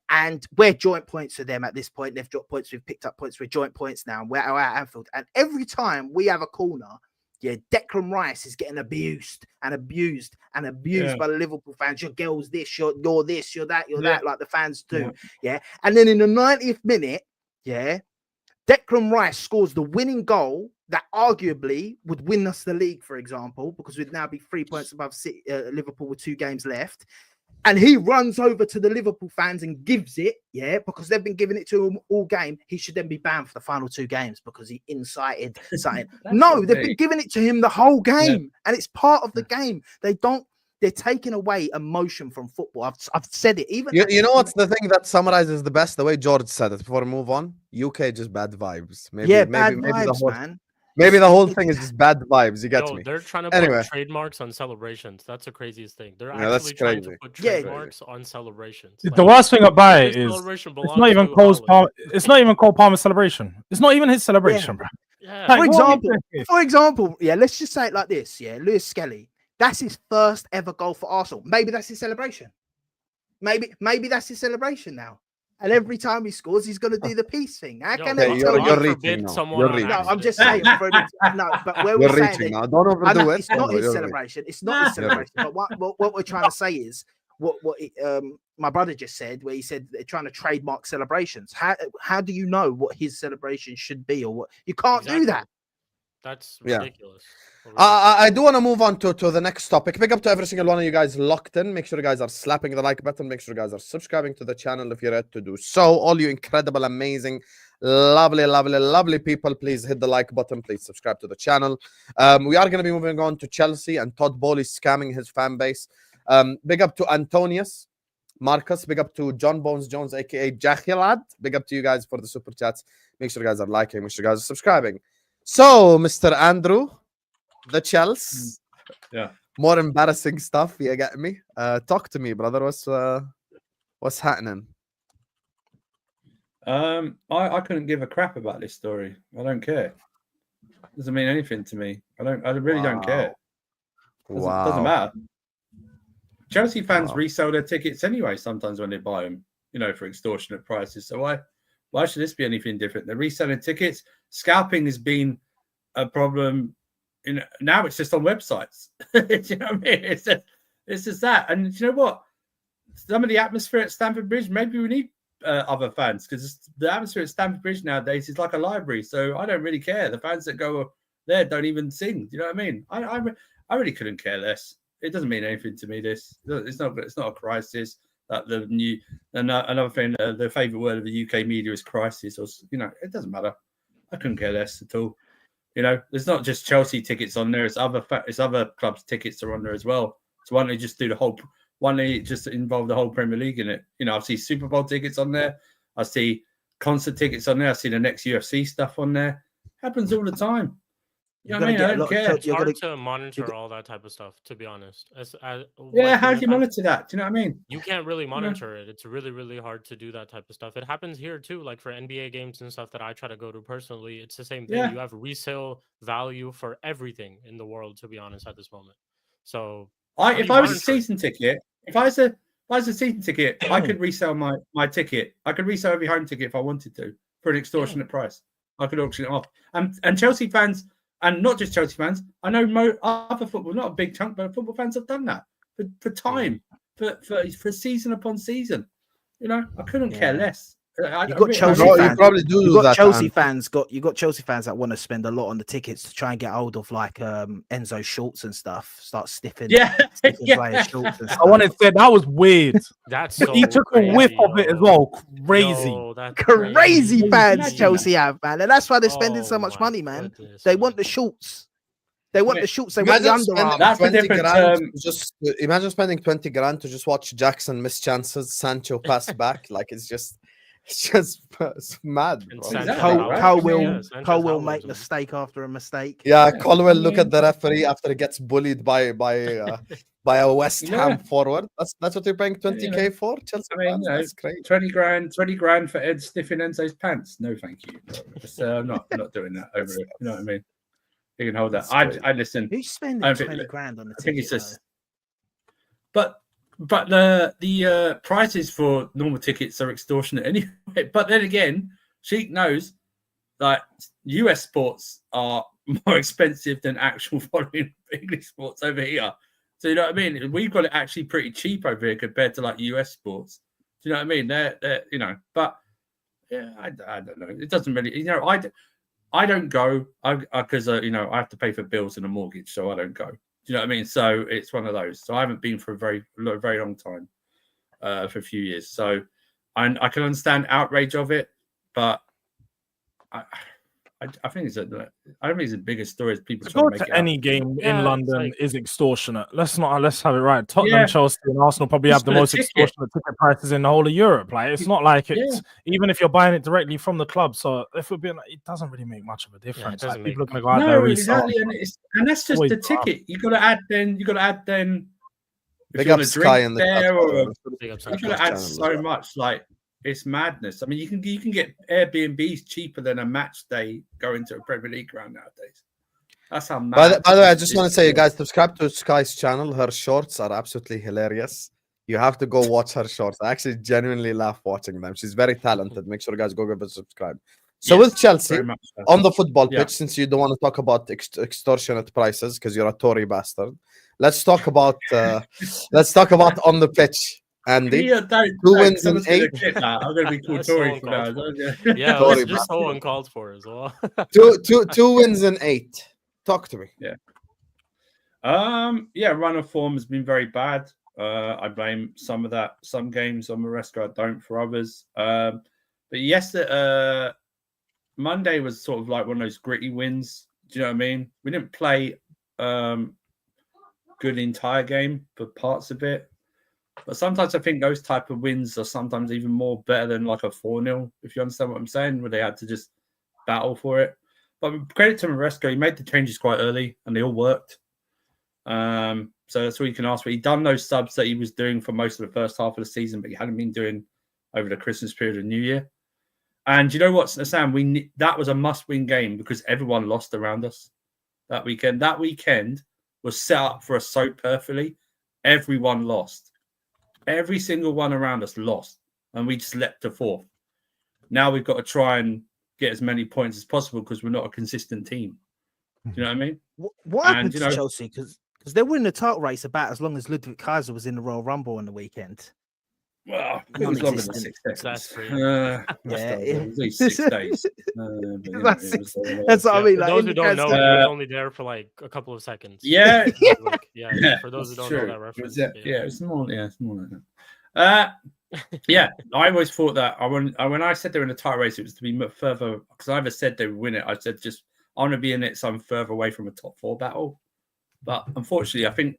and we're joint points with them at this point. They've dropped points. We've picked up points. We're joint points now. We're at Anfield, and every time we have a corner. Declan Rice is getting abused by the Liverpool fans. Your girl's this, you're this, you're that, that, like the fans do. And then in the 90th minute, Declan Rice scores the winning goal that arguably would win us the league, for example, because we'd now be 3 points above City, Liverpool with 2 games left. And he runs over to the Liverpool fans and gives it, because they've been giving it to him all game. He should then be banned for the final 2 games because he incited something. No, they've been giving it to him the whole game, and it's part of the game. They're taking away emotion from football. I've said it. Even you know what's the thing that summarizes the best? The way Jordz said it before we move on. UK just bad vibes. Maybe vibes, man. Maybe the whole thing is just bad vibes. You get me? They're trying to put trademarks on celebrations. That's the craziest thing. They're actually trying to put trademarks on celebrations. The worst thing about it is it's not even Cole's Palmer. It's not even Cole Palmer's celebration. It's not even his celebration, bro. Like, for example, let's just say it like this. Lewis Skelly. That's his first ever goal for Arsenal. Maybe that's his celebration. Maybe that's his celebration now. And every time he scores, he's going to do the peace thing. How can they tell you're reaching now. No, I'm just saying. But where we're saying now, don't overdo it. It's not his celebration. It's not his celebration. But what we're trying to say is what my brother just said, where he said they're trying to trademark celebrations. How do you know what his celebration should be or what? You can't do that. That's ridiculous. I do want to move on to the next topic. Big up to every single one of you guys locked in. Make sure you guys are slapping the like button. Make sure you guys are subscribing to the channel if you're ready to do so. All you incredible, amazing, lovely people. Please hit the like button. Please subscribe to the channel. We are going to be moving on to Chelsea and Todd Boehly scamming his fan base. Big up to Antonius, Marcus. Big up to John Bones Jones, aka Jahilad. Big up to you guys for the super chats. Make sure you guys are liking. Make sure you guys are subscribing. So, Mr. Andrew, the Chelsea. Yeah. More embarrassing stuff. You get me? Talk to me, brother. What's happening? I couldn't give a crap about this story. I don't care. Doesn't mean anything to me. I really don't care. Doesn't matter. Chelsea fans resell their tickets anyway sometimes when they buy them, for extortionate prices. So why should this be anything different? They're reselling tickets. Scalping has been a problem. Now it's just on websites. Do you know what I mean? It's just that. And you know what? Some of the atmosphere at Stamford Bridge, maybe we need other fans, because the atmosphere at Stamford Bridge nowadays is like a library. So I don't really care. The fans that go there don't even sing. Do you know what I mean? I really couldn't care less. It doesn't mean anything to me. It's not a crisis. That another thing. The favorite word of the UK media is crisis. Or it doesn't matter. I couldn't care less at all. There's not just Chelsea tickets on there. It's other clubs' tickets are on there as well. So why don't they just do the whole? Why don't they just involve the whole Premier League in it? I see Super Bowl tickets on there. I see concert tickets on there. I see the next UFC stuff on there. Happens all the time. You know what I mean? I don't care. It's hard to monitor all that type of stuff, to be honest. How do you monitor that? Do you know what I mean? You can't really monitor it. It's really, really hard to do that type of stuff. It happens here too, like for NBA games and stuff that I try to go to personally. It's the same thing. Yeah. You have resale value for everything in the world, to be honest, at this moment. So if I was a season ticket, I could resell my ticket. I could resell every home ticket if I wanted to for an extortionate price. I could auction it off. And Chelsea fans. And not just Chelsea fans. I know other football, not a big chunk, but football fans have done that for time, for season upon season. I couldn't care less. You got Chelsea fans that want to spend a lot on the tickets to try and get hold of like Enzo shorts and stuff. Start sniffing. Player shorts and stuff. I wanted to say that was weird. He took a whiff of it as well. Crazy. Crazy fans Chelsea have, man, and that's why they're spending so much money, man. They want the shorts. They want the shorts. They want the underarm. That's the difference. Just imagine spending 20 grand to just watch Jackson miss chances, Sancho pass back. Like it's just mad. Cole will make mistake after a mistake. Yeah, Cole will look at the referee after he gets bullied by a West Ham forward. That's what you're paying 20k for, Chelsea. That's crazy. 20 grand for Ed sniffing Enzo's pants. No, thank you. I'm not doing that over it. You know what I mean? You can hold that. I listen. Who's spending 20 grand on the ticket? I think it's just. But the prices for normal tickets are extortionate anyway. But then again, Shik knows that US sports are more expensive than actual following English sports over here. So you know what I mean? We've got it actually pretty cheap over here compared to like US sports. Do you know what I mean? They're but yeah, I don't know. It doesn't really, I don't go because I have to pay for bills and a mortgage, so I don't go. Do you know what I mean? So it's one of those. So I haven't been for a very long time, for a few years. So I can understand outrage of it, but I think I don't think it's the biggest story as people try to make it any game in London is extortionate. Let's have it right. Tottenham, Chelsea, and Arsenal probably have the most extortionate ticket prices in the whole of Europe. Like it's not like it's even if you're buying it directly from the club. So if it doesn't really make much of a difference. Like, people are going to go out there exactly. And that's just the ticket. You got to add then. Big up Sky in the you got to add so much like. It's madness. I mean, you can get Airbnbs cheaper than a match day going to a Premier League ground nowadays. That's how mad. By the way, I just want to say, you guys, subscribe to Sky's channel. Her shorts are absolutely hilarious. You have to go watch her shorts. I actually genuinely laugh watching them. She's very talented. Make sure you guys go give her a subscribe. So with Chelsea on the football pitch, since you don't want to talk about extortionate prices because you're a Tory bastard, let's talk about on the pitch. Andy, 2 wins in 8. I'm going to be called Tory for now. Yeah, Tory, that's just so uncalled for as well. two wins in 8. Talk to me. Run of form has been very bad. I blame some games on Maresca. I don't for others. But Monday was sort of like one of those gritty wins. Do you know what I mean? We didn't play good entire game for parts of it. But sometimes I think those type of wins are sometimes even more better than like a 4-0, if you understand what I'm saying, where they had to just battle for it. But credit to Maresca, he made the changes quite early and they all worked. So that's all you can ask for. He'd done those subs that he was doing for most of the first half of the season, but he hadn't been doing over the Christmas period and New Year. And you know what, Sam? That was a must-win game because everyone lost around us that weekend. That weekend was set up for us so perfectly. Everyone lost. Every single one around us lost, and we just leapt to fourth. Now we've got to try and get as many points as possible because we're not a consistent team. Do you know what I mean? What happened to Chelsea? Because they were in the title race about as long as Ludwig Kaiser was in the Royal Rumble on the weekend. Well, it was longer than 6 days. That's true. It was 6 days. That's what I mean. For Like, those who don't know, he was only there for like a couple of seconds. Yeah. For those who don't know that reference. It's more like that. Yeah, I always thought that when I said they were in a title race, it was to be further, because I never said they would win it. I said just I want to be in it so I'm further away from a top 4 battle. But unfortunately, I think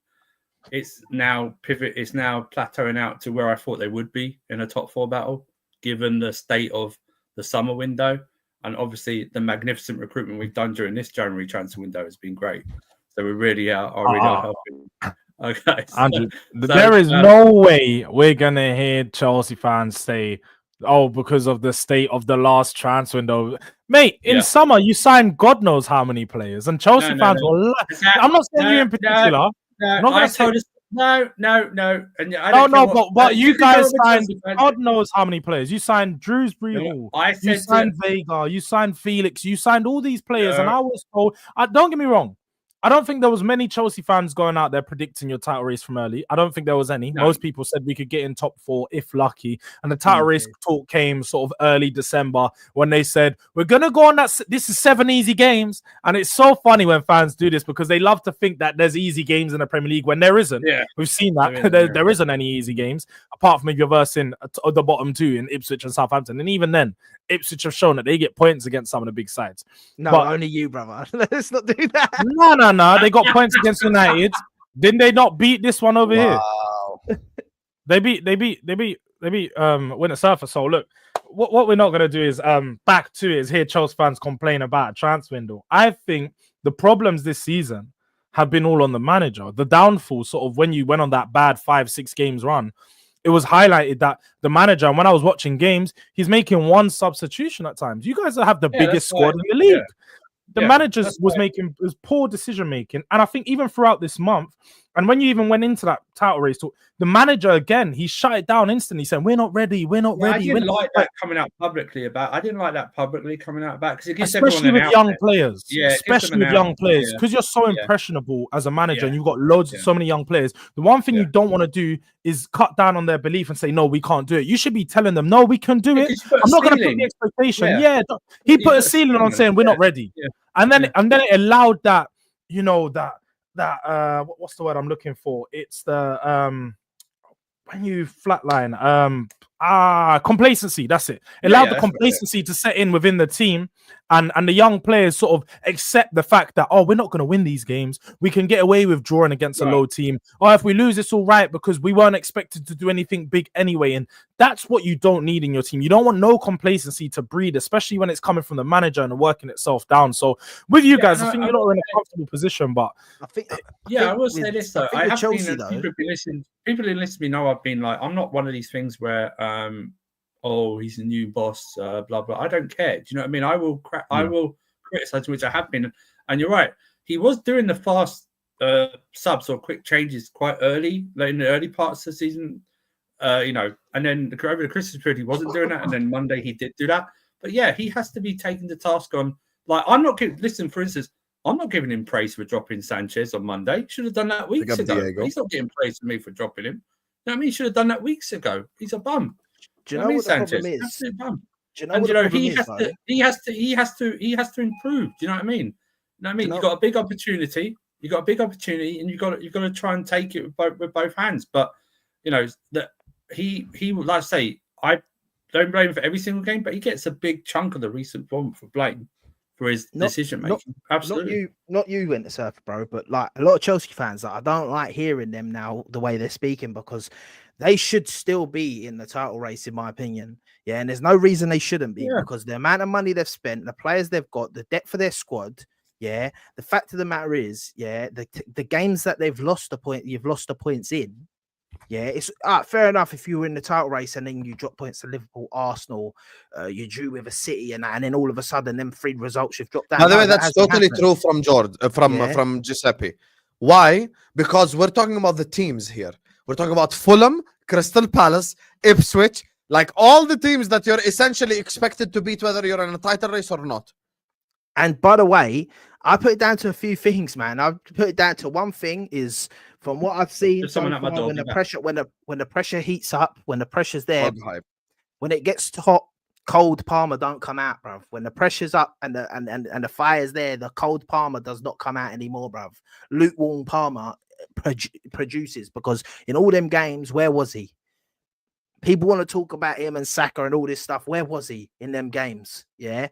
it's now plateauing out to where I thought they would be in a top 4 battle, given the state of the summer window. And obviously the magnificent recruitment we've done during this January transfer window has been great. So we really are helping. Okay. Andrew, there is no way we're going to hear Chelsea fans say, oh, because of the state of the last transfer window. Mate, in summer, you signed God knows how many players. And Chelsea fans were... I'm not saying you in particular. But you guys signed God knows how many players. You signed Drewsbury Hall. You signed Vega. You signed Felix. You signed all these players. And I was told... don't get me wrong. I don't think there was many Chelsea fans going out there predicting your title race from early. I don't think there was any. No. Most people said we could get in top 4 if lucky. And the title race talk came sort of early December when they said, we're going to go on that. This is 7 easy games. And it's so funny when fans do this because they love to think that there's easy games in the Premier League when there isn't. Yeah. We've seen that. There isn't any easy games apart from if you're versing the bottom 2 in Ipswich and Southampton. And even then, Ipswich have shown that they get points against some of the big sides. No, but only you, brother. Let's not do that. No. They got points against United. Didn't they not beat this one over here? They beat Winter Surfer. So look, what we're not gonna do is back to it is hear Chelsea fans complain about a transfer window. I think the problems this season have been all on the manager. The downfall, sort of when you went on that bad 5-6 games run. It was highlighted that the manager, and when I was watching games, he's making one substitution at times. You guys have the biggest squad in the league. Yeah. The manager was making poor decision making, and I think even throughout this month, and when you even went into that title race, the manager again he shut it down instantly, saying we're not ready. I didn't like that coming out publicly about. I didn't like that publicly coming out about because it gives especially with young players. Yeah, especially with young players because you're so impressionable as a manager, and you've got so many young players. The one thing you don't want to do is cut down on their belief and say no, we can't do it. You should be telling them no, we can do it. I'm not going to put the expectation. He put a ceiling on saying we're not ready, and then it allowed that what's the word I'm looking for? It's the when you flatline complacency. That's it. It allowed the complacency to set in within the team, and the young players sort of accept the fact that we're not going to win these games. We can get away with drawing against a low team. If we lose, it's all right because we weren't expected to do anything big anyway. And that's what you don't need in your team. You don't want no complacency to breed, especially when it's coming from the manager and working itself down. So with you guys, I think you're not in a comfortable position. But I will say this though. I have Chelsea, people who listen to me know I've been like, I'm not one of these things where he's a new boss, blah blah. I don't care. Do you know what I mean? I will criticize, which I have been. And you're right. He was doing the fast subs or quick changes quite early, like in the early parts of the season. And then over the Christmas period he wasn't doing that, and then Monday he did do that. But he has to be taking the task on. Like I'm not giving. Listen, for instance, I'm not giving him praise for dropping Sanchez on Monday. Should have done that weeks ago. Diego. He's not getting praise for me for dropping him. You know what I mean? He should have done that weeks ago. He's a bum. Do you know what Sanchez? The problem is? Absolute bum. Do you know what the problem is? He has to improve. Do you know what I mean? You've got a big opportunity. And you've got to try and take it with both hands. But that he like I say, blame him for every single game, but he gets a big chunk of the recent form for blame for his decision making. Absolutely. Not you, Winter Surfer, bro, but like a lot of Chelsea fans, I don't like hearing them now the way they're speaking, because they should still be in the title race, in my opinion. Yeah, and there's no reason they shouldn't be, because the amount of money they've spent, the players they've got, the depth of their squad. Yeah, the fact of the matter is, the games that they've lost you've lost the points in. Yeah, it's fair enough if you were in the title race and then you drop points to Liverpool, Arsenal, you drew with a City, and then all of a sudden, them 3 results you've dropped down. By the way, that's totally true from Jordz, from Giuseppe. Why? Because we're talking about the teams here. We're talking about Fulham, Crystal Palace, Ipswich, like all the teams that you're essentially expected to beat, whether you're in a title race or not. And by the way, I put it down to a few things, man. I put it down to one thing is, from what I've seen, when the pressure heats up, when the pressure's there, when it gets hot, cold Palmer don't come out, bruv. When the pressure's up and the fire's there, the cold Palmer does not come out anymore, bruv. Lukewarm Palmer produces, because in all them games, where was he? People want to talk about him and Saka and all this stuff. Where was he in them games? Yeah.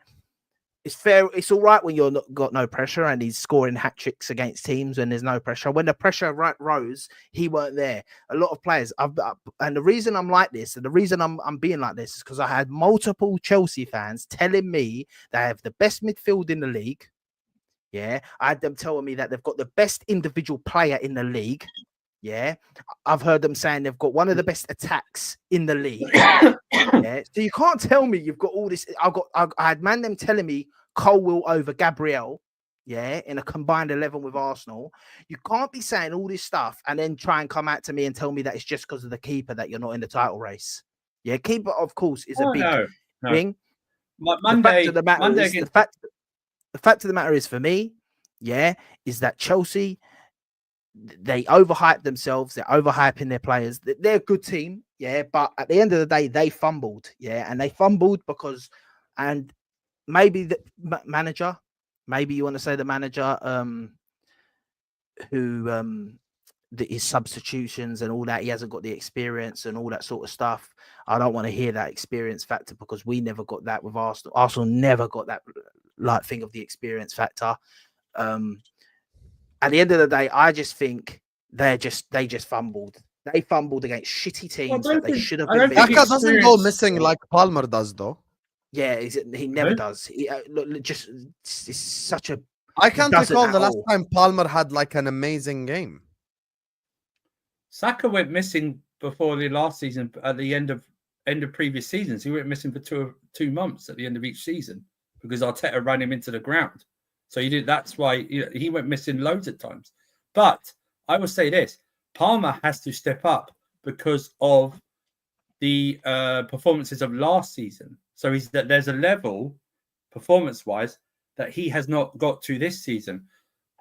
It's fair. It's all right when you're got no pressure and he's scoring hat tricks against teams when there's no pressure. When the pressure rose, he weren't there. A lot of players. And the reason I'm like this, and the reason I'm being like this, is because I had multiple Chelsea fans telling me they have the best midfield in the league. Yeah, I had them telling me that they've got the best individual player in the league. Yeah, I've heard them saying they've got one of the best attacks in the league. Yeah, so you can't tell me you've got all this. I had them telling me Colwill over Gabriel, yeah, in a combined 11 with Arsenal. You can't be saying all this stuff and then try and come out to me and tell me that it's just because of the keeper that you're not in the title race. Yeah, keeper, of course, is a big thing. The fact of the matter is, for me, yeah, is that Chelsea, they overhype themselves. They're overhyping their players. They're a good team, yeah, but at the end of the day, they fumbled, yeah, and they fumbled because, and maybe the manager, maybe you want to say the manager, who his substitutions and all that, he hasn't got the experience and all that sort of stuff. I don't want to hear that experience factor, because we never got that with Arsenal. Arsenal never got that like thing of the experience factor. At the end of the day, I just think they just fumbled. They fumbled against shitty teams that they should have been. Saka doesn't go missing like Palmer does, though. Yeah, he never does. He, just it's such a. I can't recall the last time Palmer had like an amazing game. Saka went missing before the last season. At the end of previous seasons, he went missing for 2 months at the end of each season because Arteta ran him into the ground. So he did. That's why he went missing loads of times. But I will say this: Palmer has to step up because of the performances of last season. So there's a level, performance-wise, that he has not got to this season.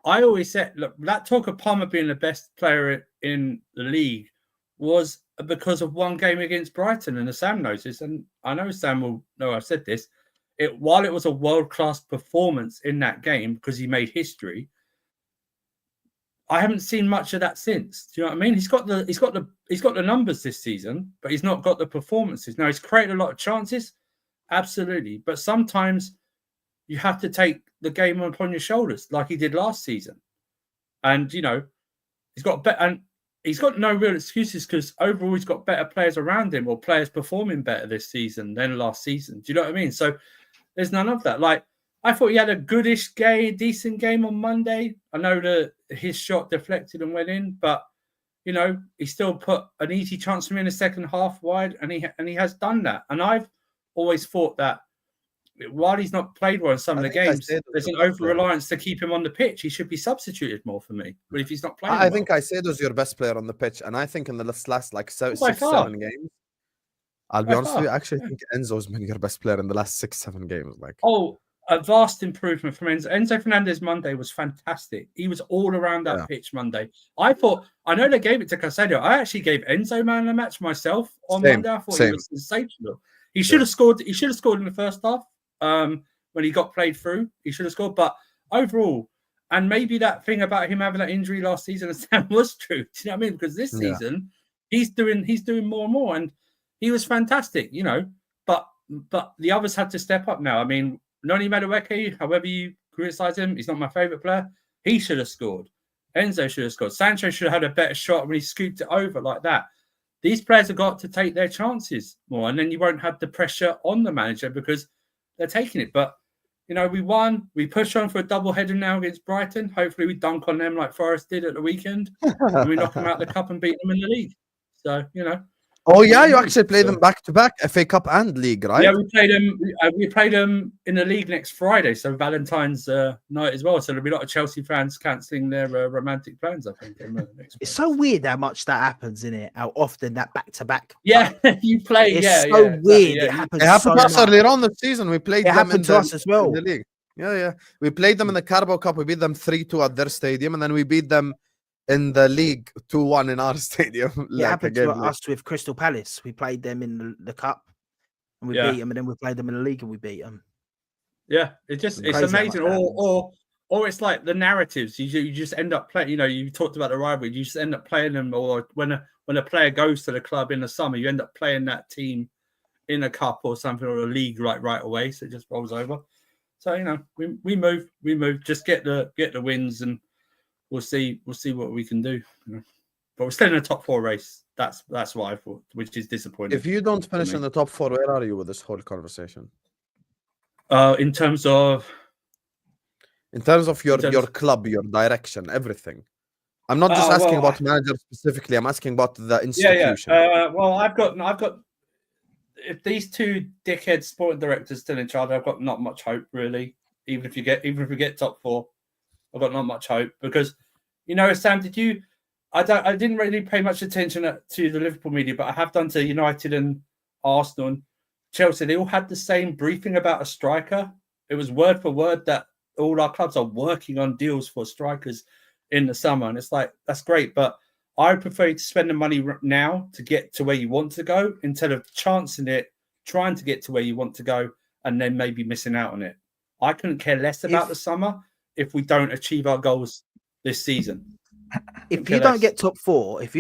I always said, look, that talk of Palmer being the best player in the league was because of one game against Brighton, and Sam knows this, and I know Sam will know I've said this. While it was a world-class performance in that game because he made history, I haven't seen much of that since. Do you know what I mean? He's got the numbers this season, but he's not got the performances. Now, he's created a lot of chances, absolutely, but sometimes you have to take the game upon your shoulders, like he did last season. And he's got no real excuses because overall he's got better players around him, or players performing better this season than last season. Do you know what I mean? So there's none of that. Like, I thought he had a goodish game, decent game on Monday. I know that his shot deflected and went in, but he still put an easy chance for me in the second half wide, and he has done that. And I've always thought that while he's not played well in some of the games, there's an over-reliance to keep him on the pitch. He should be substituted more for me. But if he's not playing, I think Caicedo was your best player on the pitch, and I think in the last like 6-7 games, I'll be honest with you, I actually think Enzo's been your best player in the last 6-7 games. Like, a vast improvement from Enzo. Enzo Fernandez Monday was fantastic. He was all around that pitch Monday. I know they gave it to Caicedo. I actually gave Enzo man of the match myself on Monday. I thought he was sensational. He should have scored. He should have scored in the first half. When he got played through, he should have scored. But overall, and maybe that thing about him having that injury last season was true. Do you know what I mean? Because this season he's doing more and more, and he was fantastic. But but the others had to step up now. I mean, Noni Madueke, however you criticize him, he's not my favorite player. He should have scored. Enzo should have scored. Sancho should have had a better shot when he scooped it over like that. These players have got to take their chances more, and then you won't have the pressure on the manager because they're taking it. But, you know, we won. We push on for a double header now against Brighton. Hopefully we dunk on them like Forest did at the weekend. And we knock them out the cup and beat them in the league. So, you know. Oh, yeah, you actually play them back-to-back, FA Cup and League, right? Yeah, we played them in the league next Friday, so Valentine's night as well. So there'll be a lot of Chelsea fans cancelling their romantic plans, I think. It's so weird how much that happens, isn't it? How often that back-to-back. Yeah, you play. It's so weird. Yeah. It happens. It happened so to us much. earlier on the season. We played It them happened to us as well. in the league. Yeah. We played them in the Carabao Cup. We beat them 3-2 at their stadium, and then we beat them in the league 2-1 in our stadium. It happened to us with Crystal Palace. We played them in the cup and we beat them, and then we played them in the league and we beat them. Yeah, it's amazing. Or it's like the narratives. You just end up playing. You know, you talked about the rivalry. You just end up playing them. Or when a player goes to the club in the summer, you end up playing that team in a cup or something or a league right away. So it just rolls over. So you know, we move. Just get the wins and. We'll see what we can do. But we're still in the top 4 race. That's what I thought, which is disappointing. If you don't finish in the top 4, where are you with this whole conversation? In terms of your club, your direction, everything. I'm not just asking about manager specifically. I'm asking about the institution. Well, I've got. If these 2 dickhead sporting directors still in charge, I've got not much hope really. Even if we get top 4. I've got not much hope because, you know, Sam, I didn't really pay much attention to the Liverpool media, but I have done to United and Arsenal and Chelsea. They all had the same briefing about a striker. It was word for word that all our clubs are working on deals for strikers in the summer. And it's like, that's great. But I prefer to spend the money now to get to where you want to go instead of chancing it, trying to get to where you want to go and then maybe missing out on it. I couldn't care less about the summer if we don't achieve our goals this season. If you don't get top 4, should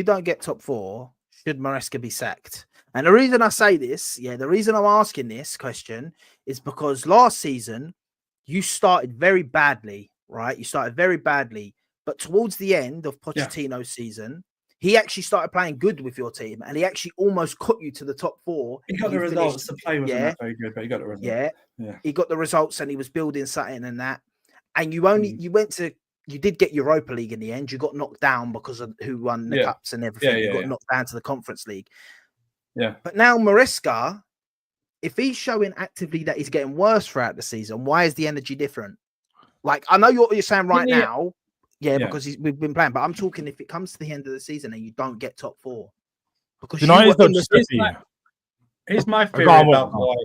Maresca be sacked? And the reason I say this, the reason I'm asking this question is because last season you started very badly, right? You started very badly, but towards the end of Pochettino's season, he actually started playing good with your team, and he actually almost got you to the top 4. He got the results. The play wasn't that very good, but he got the results. Yeah, he got the results, and he was building something and that. And you did get Europa League in the end. You got knocked down because of who won the cups and everything. You got knocked down to the Conference League. Yeah. But now Maresca, if he's showing actively that he's getting worse throughout the season, why is the energy different? Like, I know what you're saying right now. Because we've been playing. But I'm talking if it comes to the end of the season and you don't get top 4. Because here's my theory about why.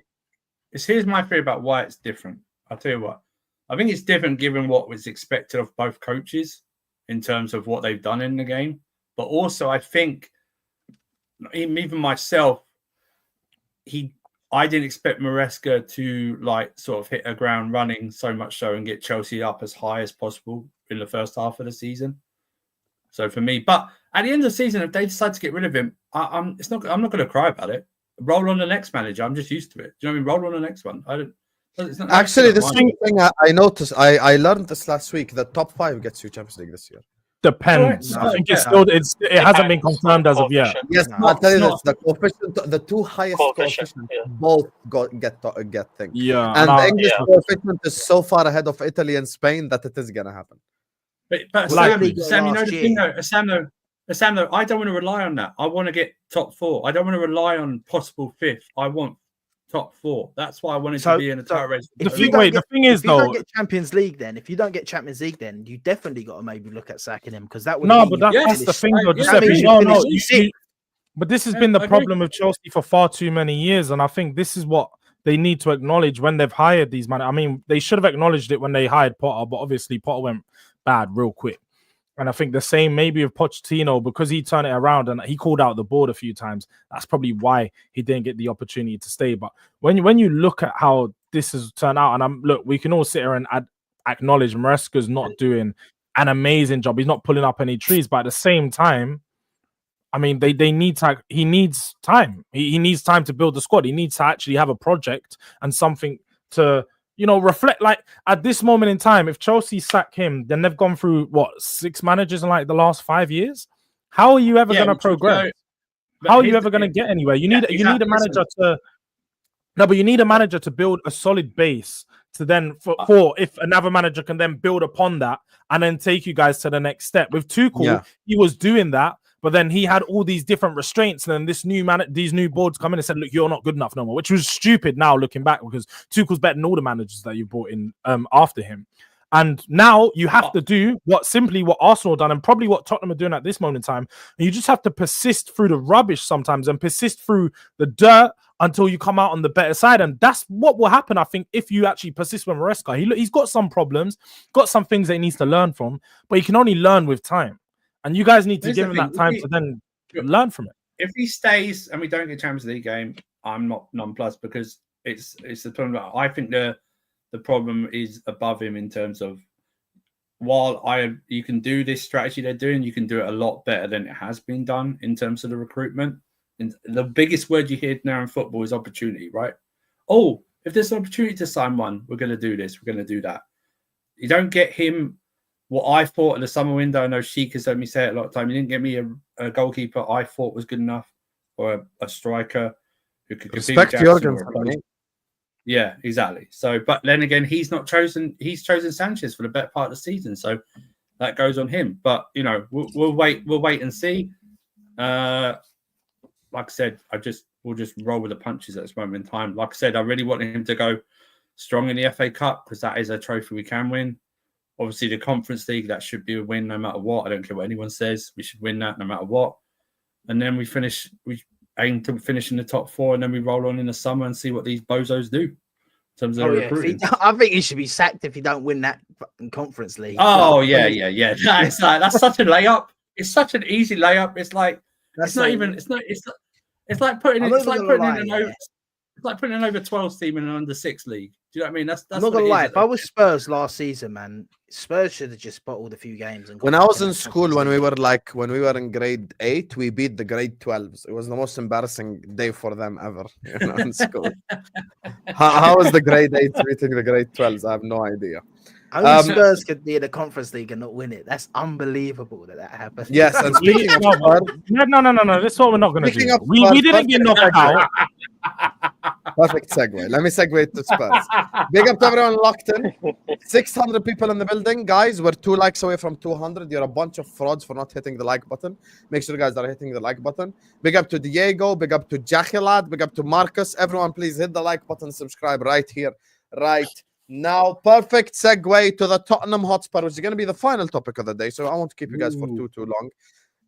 Here's my theory about why it's different. I'll tell you what. I think it's different given what was expected of both coaches in terms of what they've done in the game. But also, I think, even myself, I didn't expect Maresca to sort of hit a ground running so much so and get Chelsea up as high as possible in the first half of the season. So for me, but at the end of the season, if they decide to get rid of him, I'm not going to cry about it. Roll on the next manager. I'm just used to it. Do you know what I mean? Roll on the next one. Actually, this thing I noticed, I learned this last week that top 5 gets you Champions League this year. Depends. I think it hasn't been confirmed as of yet. Yes, I'll tell you this: the coefficient, the 2 highest coefficients both get things. Yeah, and the English coefficient is so far ahead of Italy and Spain that it is gonna happen. But Sam, you know the thing though, Sam, though, I don't want to rely on that. I want to get top 4. I don't want to rely on possible 5th. I want top 4. That's why I wanted to be in a title race. The thing is, though, if you don't get Champions League, then you definitely got to maybe look at sacking him because that would. No, but that's the thing, though, Giuseppe. But this has been the problem with Chelsea for far too many years, and I think this is what they need to acknowledge when they've hired these men. I mean, they should have acknowledged it when they hired Potter, but obviously Potter went bad real quick. And I think the same maybe with Pochettino, because he turned it around and he called out the board a few times. That's probably why he didn't get the opportunity to stay. But when you look at how this has turned out, and we can all sit here and acknowledge Maresca's not doing an amazing job. He's not pulling up any trees, but at the same time, I mean, they need time. He needs time. He needs time to build the squad. He needs to actually have a project and something to, reflect. Like at this moment in time, if Chelsea sack him, then they've gone through what 6 managers in like the last 5 years. How are you ever going to progress? How are you ever going to get anywhere? You need a manager to. No, but you need a manager to build a solid base to then for if another manager can then build upon that and then take you guys to the next step. With Tuchel, he was doing that, but then he had all these different restraints, and then these new boards come in and said, "Look, you're not good enough no more," which was stupid now looking back because Tuchel's better than all the managers that you brought in after him. And now you have to do what Arsenal done and probably what Tottenham are doing at this moment in time. And you just have to persist through the rubbish sometimes and persist through the dirt until you come out on the better side. And that's what will happen, I think, if you actually persist with Maresca. He's got some problems, got some things that he needs to learn from, but he can only learn with time. And you guys need to give him that time to then learn from it. If he stays and we don't get a Champions League game, I'm not nonplussed because it's the problem. I think the problem is above him in terms of you can do this strategy they're doing, you can do it a lot better than it has been done in terms of the recruitment. And the biggest word you hear now in football is opportunity, right? Oh, if there's an opportunity to sign one, we're going to do this, we're going to do that. You don't get him what I thought in the summer window. I know Shik has heard me say it a lot of time. You didn't get me a goalkeeper I thought was good enough or a striker who could respect Jordz. Yeah, exactly. So, but then again, he's chosen Sanchez for the better part of the season. So that goes on him. But, we'll wait and see. Like I said, we'll just roll with the punches at this moment in time. Like I said, I really want him to go strong in the FA Cup because that is a trophy we can win. Obviously, the Conference League, that should be a win no matter what. I don't care what anyone says. We should win that no matter what. And then we aim to finish in the top 4, and then we roll on in the summer and see what these bozos do in terms of recruiting. I think he should be sacked if he don't win that Conference League. Oh, yeah. That's such a layup. It's such an easy layup. It's like it's like putting an over 12 team in an under 6 league. Do you know what I mean? That's I'm not gonna lie. If I was Spurs last season, man, Spurs should have just bottled a few games. And when I was in school, when we were in grade 8, we beat the grade 12s. It was the most embarrassing day for them ever, in school. How is the grade 8 beating the grade 12s? I have no idea. Only Spurs could be in the Conference League and not win it. That's unbelievable that happened. Yes, and speaking of Spurs, no. That's what we're not going to do. We didn't get knocked out. Perfect segue. Let me segue to Spurs. Big up to everyone locked in. 600 people in the building. Guys, we're 2 likes away from 200. You're a bunch of frauds for not hitting the like button. Make sure you guys are hitting the like button. Big up to Diego. Big up to Jachelad. Big up to Marcus. Everyone, please hit the like button. Subscribe right here, right now. Perfect segue to the Tottenham Hotspur, which is going to be the final topic of the day. So I won't keep you guys for too long.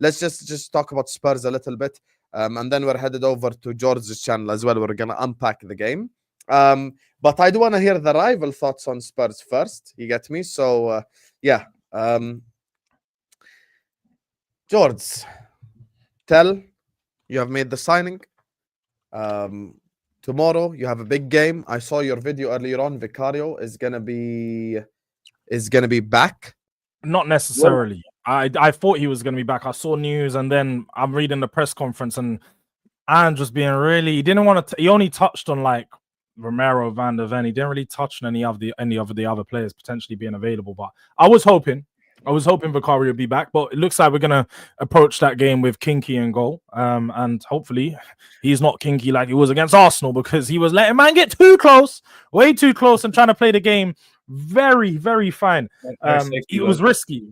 Let's just talk about Spurs a little bit. And then we're headed over to George's channel as well. We're going to unpack the game. But I do want to hear the rival thoughts on Spurs first. You get me? So, yeah. Jordz, you have made the signing. Tomorrow, you have a big game. I saw your video earlier on. Vicario is going to be back. Not necessarily. I thought he was going to be back. I saw news, and then I'm reading the press conference, and Aaron just being really. He didn't want to. He only touched on like Romero, Van der Ven. He didn't really touch on any of the other players potentially being available. But I was hoping Vicario would be back. But it looks like we're going to approach that game with Kinky in goal, and hopefully he's not kinky like he was against Arsenal, because he was letting man get too close, way too close, and trying to play the game very, very fine. It was risky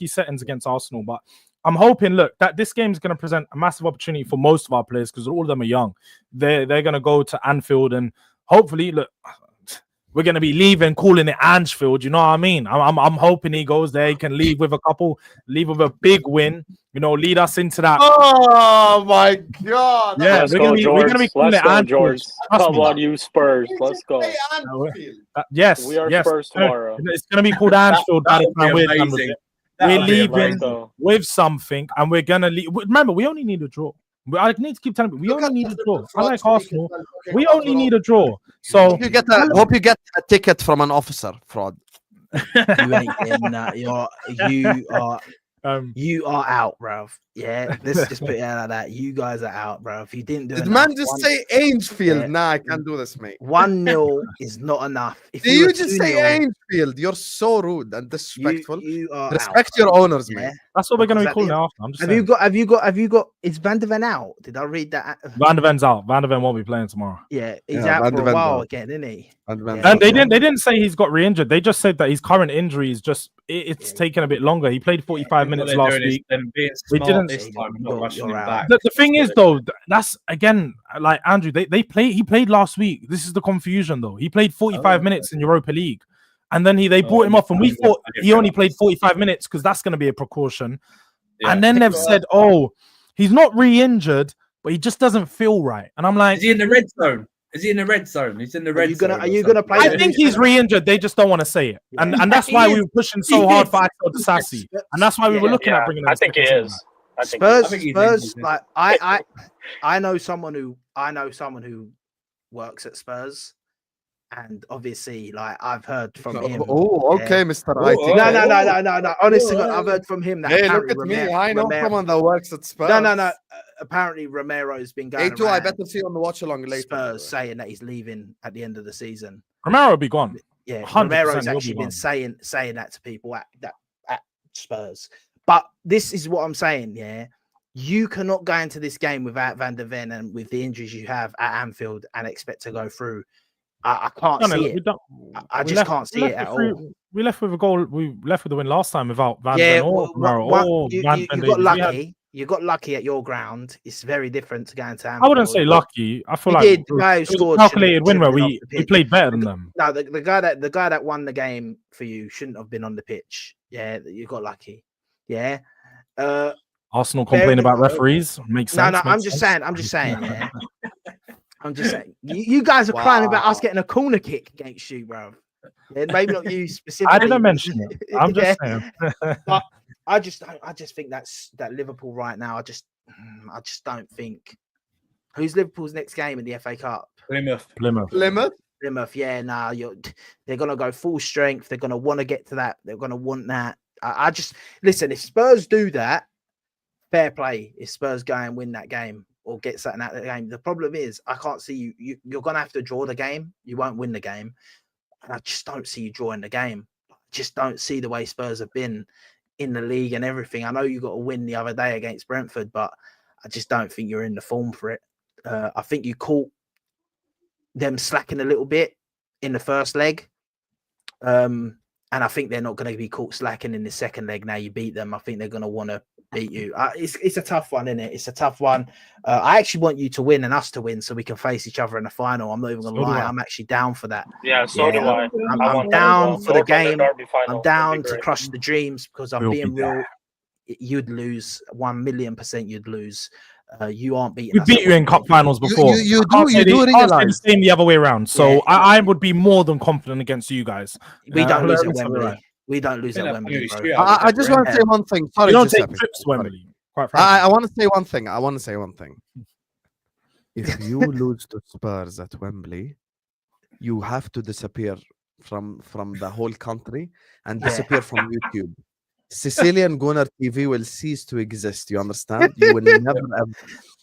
settings against Arsenal, but I'm hoping, look, that this game is going to present a massive opportunity for most of our players, because all of them are young. They're going to go to Anfield, and hopefully, look, we're going to be leaving, calling it Anfield. You know what I mean? I'm hoping he goes there. He can leave with a big win. Lead us into that. Oh my God! Yeah, we're going to be calling it Anfield. Come on, you Spurs. Let's go. Yes, we are Spurs tomorrow. It's going to be called Anfield by the time we're done with it. We're leaving with something, and we're going to leave. Remember, we only need a draw. I need to keep telling you, we only need a draw. I like Arsenal. We only need a draw. So hope you get a ticket from an officer, fraud. You ain't in that. You are You are out, bruv. Yeah, let's just put it out like that. You guys are out, bruv. If you didn't do Did enough, man just say Angefield? Yeah. Nah, I can't do this, mate. 1-0 is not enough. If Do you you were just 2-0, say Angefield? You're so rude and disrespectful. you are Respect out, your owners, yeah? mate. That's what we're going to be Because calling it after. I'm just Have saying. you got? Is Van de Ven out? Did I read that? Van de Ven's out. Van de Ven won't be playing tomorrow. Yeah, he's Yeah, out Van for de a Ven's while out. again, isn't he? Van de Yeah. Ven's And out. they didn't say he's got re-injured. They just said that his current injury is just it's taken a bit longer. He played 45 minutes last week. Them being They smart didn't- this time and not You're rushing him out. back. The thing is, though, that's again like Andrew. He played last week. This is the confusion, though. He played 45 minutes in Europa League, and then they brought him off, and we thought he only played 45 minutes because that's going to be a precaution. Yeah. And then they've said, "Oh, he's not re-injured, but he just doesn't feel right." And I'm like, Is he in the red zone? Is he in the red zone? He's in the red zone. Are you gonna play? I think he's re-injured. They just don't want to say it, and that's why we were pushing so hard for Axel Disasi, and that's why we were looking at bringing him. I think it is. I think Spurs, I think he's Spurs. injured. Like I know someone who works at Spurs, and obviously, like I've heard from him. Oh, okay, yeah. Mr. Oh, IT. oh, No. Honestly, I've heard from him that Hey, look apparently at me. I know someone that works at Spurs. No. Apparently, Romero's been going A2, I around better see you on the watch along later. Spurs saying that he's leaving at the end of the season. Romero will be gone. Yeah, 100% Romero's he'll actually be been gone. saying that to people at Spurs. But this is what I'm saying. Yeah, you cannot go into this game without Van de Ven and with the injuries you have at Anfield and expect to go through. I can't see it. I just can't see it at all. We left with a goal. We left with a win last time without Van Yeah, Ven or Romero. you got lucky. You got lucky at your ground. It's very different to going to Anfield. I wouldn't say lucky. I feel You like did. The guy who it was scored a calculated win shouldn't where have been off the we pitch. played better than them. No, the guy that won the game for you shouldn't have been on the pitch. Yeah, you got lucky. Yeah. Arsenal complain about referees. Makes sense. No, I'm just saying. Yeah. I'm just saying. You guys are crying about us getting a corner kick against you, bro. Yeah, maybe not you specifically. I didn't mention it. I'm just saying. But I just think that Liverpool right now. I just don't think. Who's Liverpool's next game in the FA Cup? Plymouth. Plymouth. Yeah, they're gonna go full strength. They're gonna want to get to that. They're gonna want that. I just listen. If Spurs do that, fair play. If Spurs go and win that game or get something out of the game, the problem is I can't see you. You're gonna have to draw the game. You won't win the game, and I just don't see you drawing the game. I just don't see the way Spurs have been in the league and everything. I know you got a win the other day against Brentford, but I just don't think you're in the form for it. I think you caught them slacking a little bit in the first leg. And I think they're not going to be caught slacking in the second leg. Now you beat them. I think they're going to want to beat you. It's a tough one, isn't it? It's a tough one. I actually want you to win and us to win so we can face each other in the final. I'm not even going to lie. I'm actually down for that. Yeah, so do I. I'm down for the game. I'm down to crush the dreams because I'm being real. You'd lose 1,000,000%. You'd lose. You aren't beating. We beat you in cup finals before. You do realize the same the other way around. So I would be more than confident against you guys. We don't lose at Wembley. We don't lose at Wembley. I just want to say one thing. Sorry, you don't Giuseppe. take trips to Wembley. Quite frankly. I want to say one thing. If you lose to Spurs at Wembley, you have to disappear from the whole country and disappear from YouTube. Sicilian Gunner TV will cease to exist. You understand? You will never ever.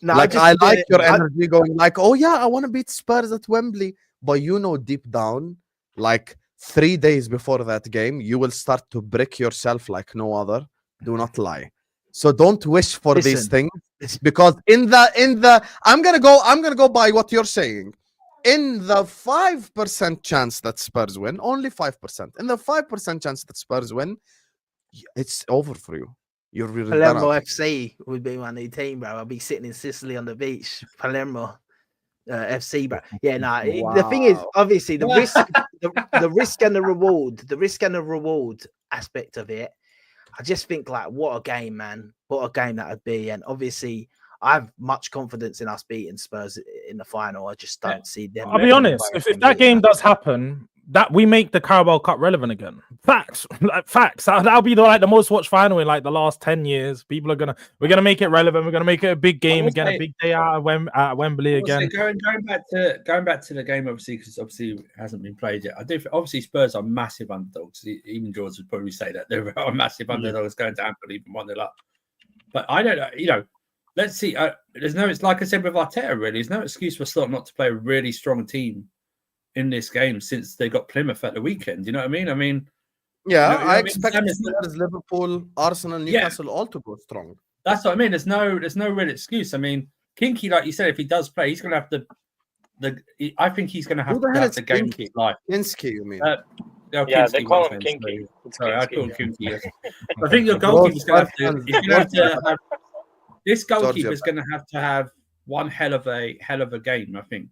No, I like your energy going like, oh yeah, I want to beat Spurs at Wembley. But you know deep down, like 3 days before that game, you will start to brick yourself like no other. Do not lie. So don't wish for these things because in the I'm gonna go by what you're saying. In the 5% chance that Spurs win, only 5%. In the 5% chance that Spurs win, it's over for you. You're really Palermo FC would be my new team, bro. I'll be sitting in Sicily on the beach. Palermo FC, bro. Yeah, the thing is, obviously, the risk, the risk and the reward aspect of it. I just think, like, what a game, man! What a game that would be. And obviously, I have much confidence in us beating Spurs in the final. I just don't see them. I'll be honest. If that game does happen, that we make the Carabao Cup relevant again. Facts, like facts. That'll be the most watched final in like the last 10 years. We're gonna make it relevant. We're gonna make it a big game again, a big day out at Wembley again. Going back to the game, obviously, because obviously it hasn't been played yet. Obviously Spurs are massive underdogs. Even Jordz would probably say that they are massive underdogs going to Anfield, even 1-0 up. But I don't know. Let's see. It's like I said with Arteta. Really, there's no excuse for Slot not to play a really strong team in this game since they got Plymouth at the weekend. You know what I mean? Yeah, I expect Liverpool, Arsenal, Newcastle all to go strong. That's what I mean. There's no real excuse. I mean, Kinky, like you said, if he does play, he's going to have I think he's going to have the game keep life. Kinky, you mean? They call him Kinky. Sorry, I call him Kinky. I think your goalkeeper's going to have to. This goalkeeper's going to have one hell of a game. I think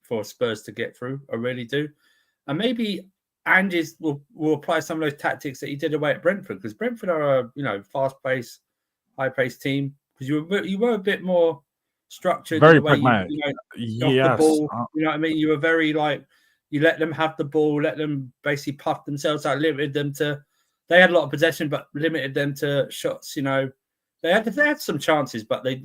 for Spurs to get through. I really do, and maybe Anges will apply some of those tactics that he did away at Brentford, because Brentford are a fast-paced, high-paced team. Because you were a bit more structured, very pragmatic. The ball. You know what I mean? You were very you let them have the ball, let them basically puff themselves out, limited them to. They had a lot of possession, but limited them to shots. They had some chances, but they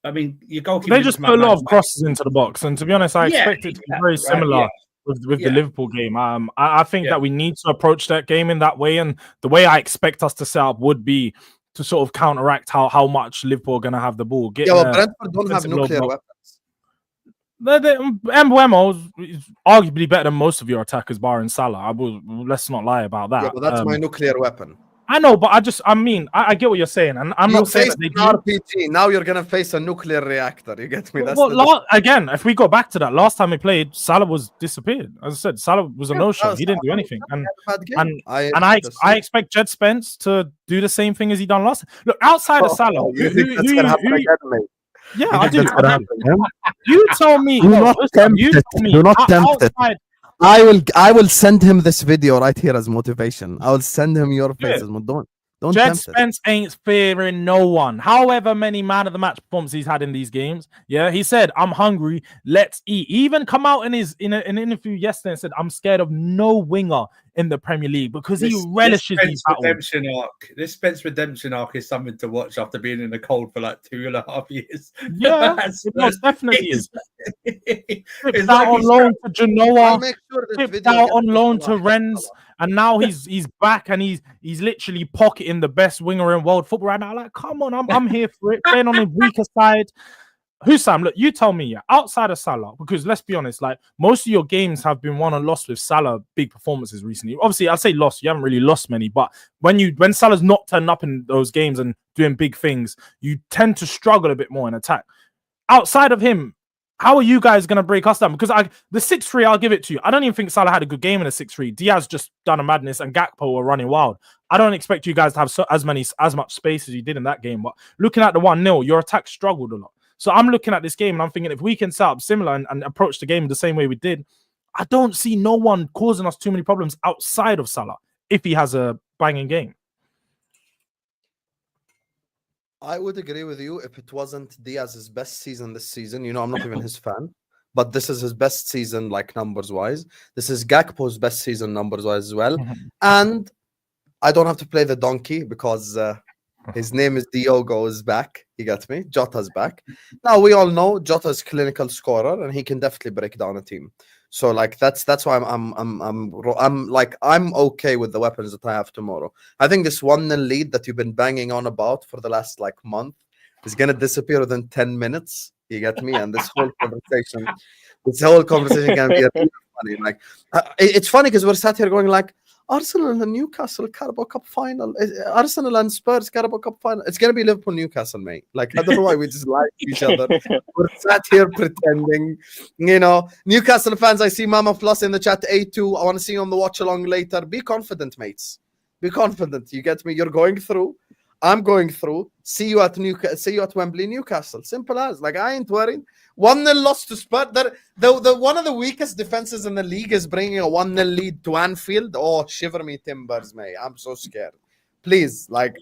I mean, your goalkeeper. They just put a lot of crosses into the box, and to be honest, I expect it to be very similar with the Liverpool game. I think that we need to approach that game in that way, and the way I expect us to set up would be to sort of counteract how much Liverpool are going to have the ball. Brentford don't have nuclear weapons. Mbeumo is arguably better than most of your attackers, barring Salah. Let's not lie about that. Yeah, but that's my nuclear weapon. I know, but I get what you're saying, and I'm not saying that they do. RPG. Now you're gonna face a nuclear reactor. You get me? Again, if we go back to that, last time we played, Salah was disappeared. As I said, Salah was a no-show. He didn't do anything, and I expect Jed Spence to do the same thing as he done last time. Look, outside of Salah, I do. You tell me. Do not tempt it. I will send him this video right here as motivation. I will send him your face as don't Jed Spence ain't fearing no one. However many man of the match performances he's had in these games. Yeah, he said, I'm hungry, let's eat. He even come out in an interview yesterday and said, I'm scared of no winger in the Premier League because he relishes these battles. This Spence redemption arc is something to watch after being in the cold for like 2.5 years. Yeah, it most definitely is. Shipped out on loan to Genoa, shipped out on loan to Rennes, and now he's back and he's literally pocketing the best winger in world football right now. Like, come on, I'm here for it. Playing on the weaker side. Sam, look, you tell me, outside of Salah, because let's be honest, like most of your games have been won and lost with Salah big performances recently. Obviously, I'll say lost. You haven't really lost many, but when Salah's not turning up in those games and doing big things, you tend to struggle a bit more in attack. Outside of him, how are you guys going to break us down? Because the 6-3, I'll give it to you. I don't even think Salah had a good game in a 6-3. Diaz just done a madness and Gakpo were running wild. I don't expect you guys to have as much space as you did in that game. But looking at the 1-0, your attack struggled a lot. So I'm looking at this game and I'm thinking if we can set up similar and approach the game the same way we did, I don't see no one causing us too many problems outside of Salah if he has a banging game. I would agree with you if it wasn't Diaz's best season this season. I'm not even his fan, but this is his best season, like numbers-wise. This is Gakpo's best season numbers-wise as well. And I don't have to play the donkey because his name is Diogo is back. You got me? Jota's back. Now we all know Jota's clinical scorer and he can definitely break down a team. So like that's why I'm okay with the weapons that I have tomorrow. I think this 1-0 lead that you've been banging on about for the last month is gonna disappear within 10 minutes. You get me? And this whole conversation gonna be really funny. It's funny because we're sat here going Arsenal and Newcastle Carabao Cup final. Arsenal and Spurs Carabao Cup final. It's gonna be Liverpool Newcastle, mate. I don't know why we just like each other. We're sat here pretending. Newcastle fans, I see Mama Plus in the chat. A2. I want to see you on the watch along later. Be confident, mates. Be confident. You get me? You're going through. I'm going through. See you at Wembley, Newcastle. Simple as. I ain't worried. 1-0 loss to Spurs. The one of the weakest defenses in the league is bringing a 1-0 lead to Anfield. Oh, shiver me timbers, mate. I'm so scared. Please, I've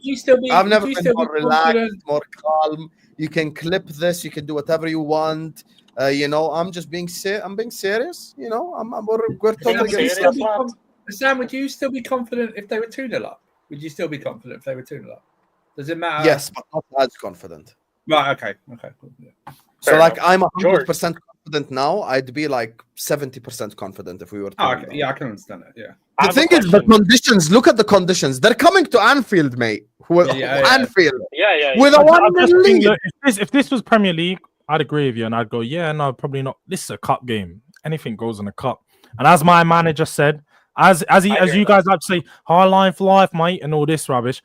never been more relaxed, more calm. You can clip this. You can do whatever you want. I'm just being I'm being serious. We're totally serious? getting Sam, would you still be confident if they were 2-0 up? Would you still be confident if they were 2-0 up? Does it matter? Yes, but not as confident. Right. Okay. Cool. Yeah. So Fair like enough. I'm Jordz. 100% confident now. I'd be like 70% confident if we were. Oh, okay. Yeah, I can understand it. Yeah. The thing is, the conditions. Look at the conditions. They're coming to Anfield, mate. Anfield. Yeah. With a I 1 just lead. think, look, if this was Premier League, I'd agree with you, and I'd go, yeah, no, probably not. This is a cup game. Anything goes in a cup. And as my manager said, as you guys like to say, high line for life, mate, and all this rubbish.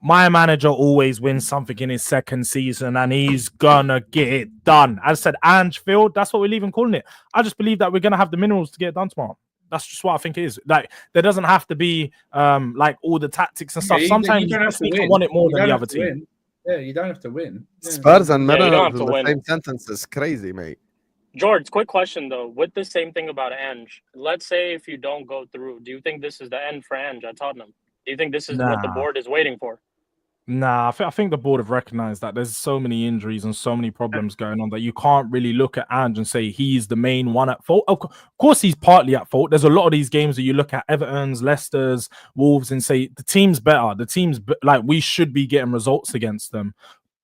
My manager always wins something in his second season, and he's gonna get it done. As I said, Anfield, that's what we're even calling it. I just believe that we're gonna have the minerals to get it done tomorrow. That's just what I think it is. Like, there doesn't have to be like all the tactics and stuff. Sometimes you just need to want it more than the other team. Yeah, you don't have to win. Yeah. Spurs and you don't Middle have to in the win. same sentence is crazy, mate. Jordz, quick question though. With the same thing about Ange, let's say if you don't go through, do you think this is the end for Ange at Tottenham? Do you think this is what the board is waiting for? Nah, I think the board have recognized that there's so many injuries and so many problems going on that you can't really look at Ange and say he's the main one at fault. Of course, he's partly at fault. There's a lot of these games that you look at Everton's, Leicester's, Wolves, and say the team's better. The team's like we should be getting results against them.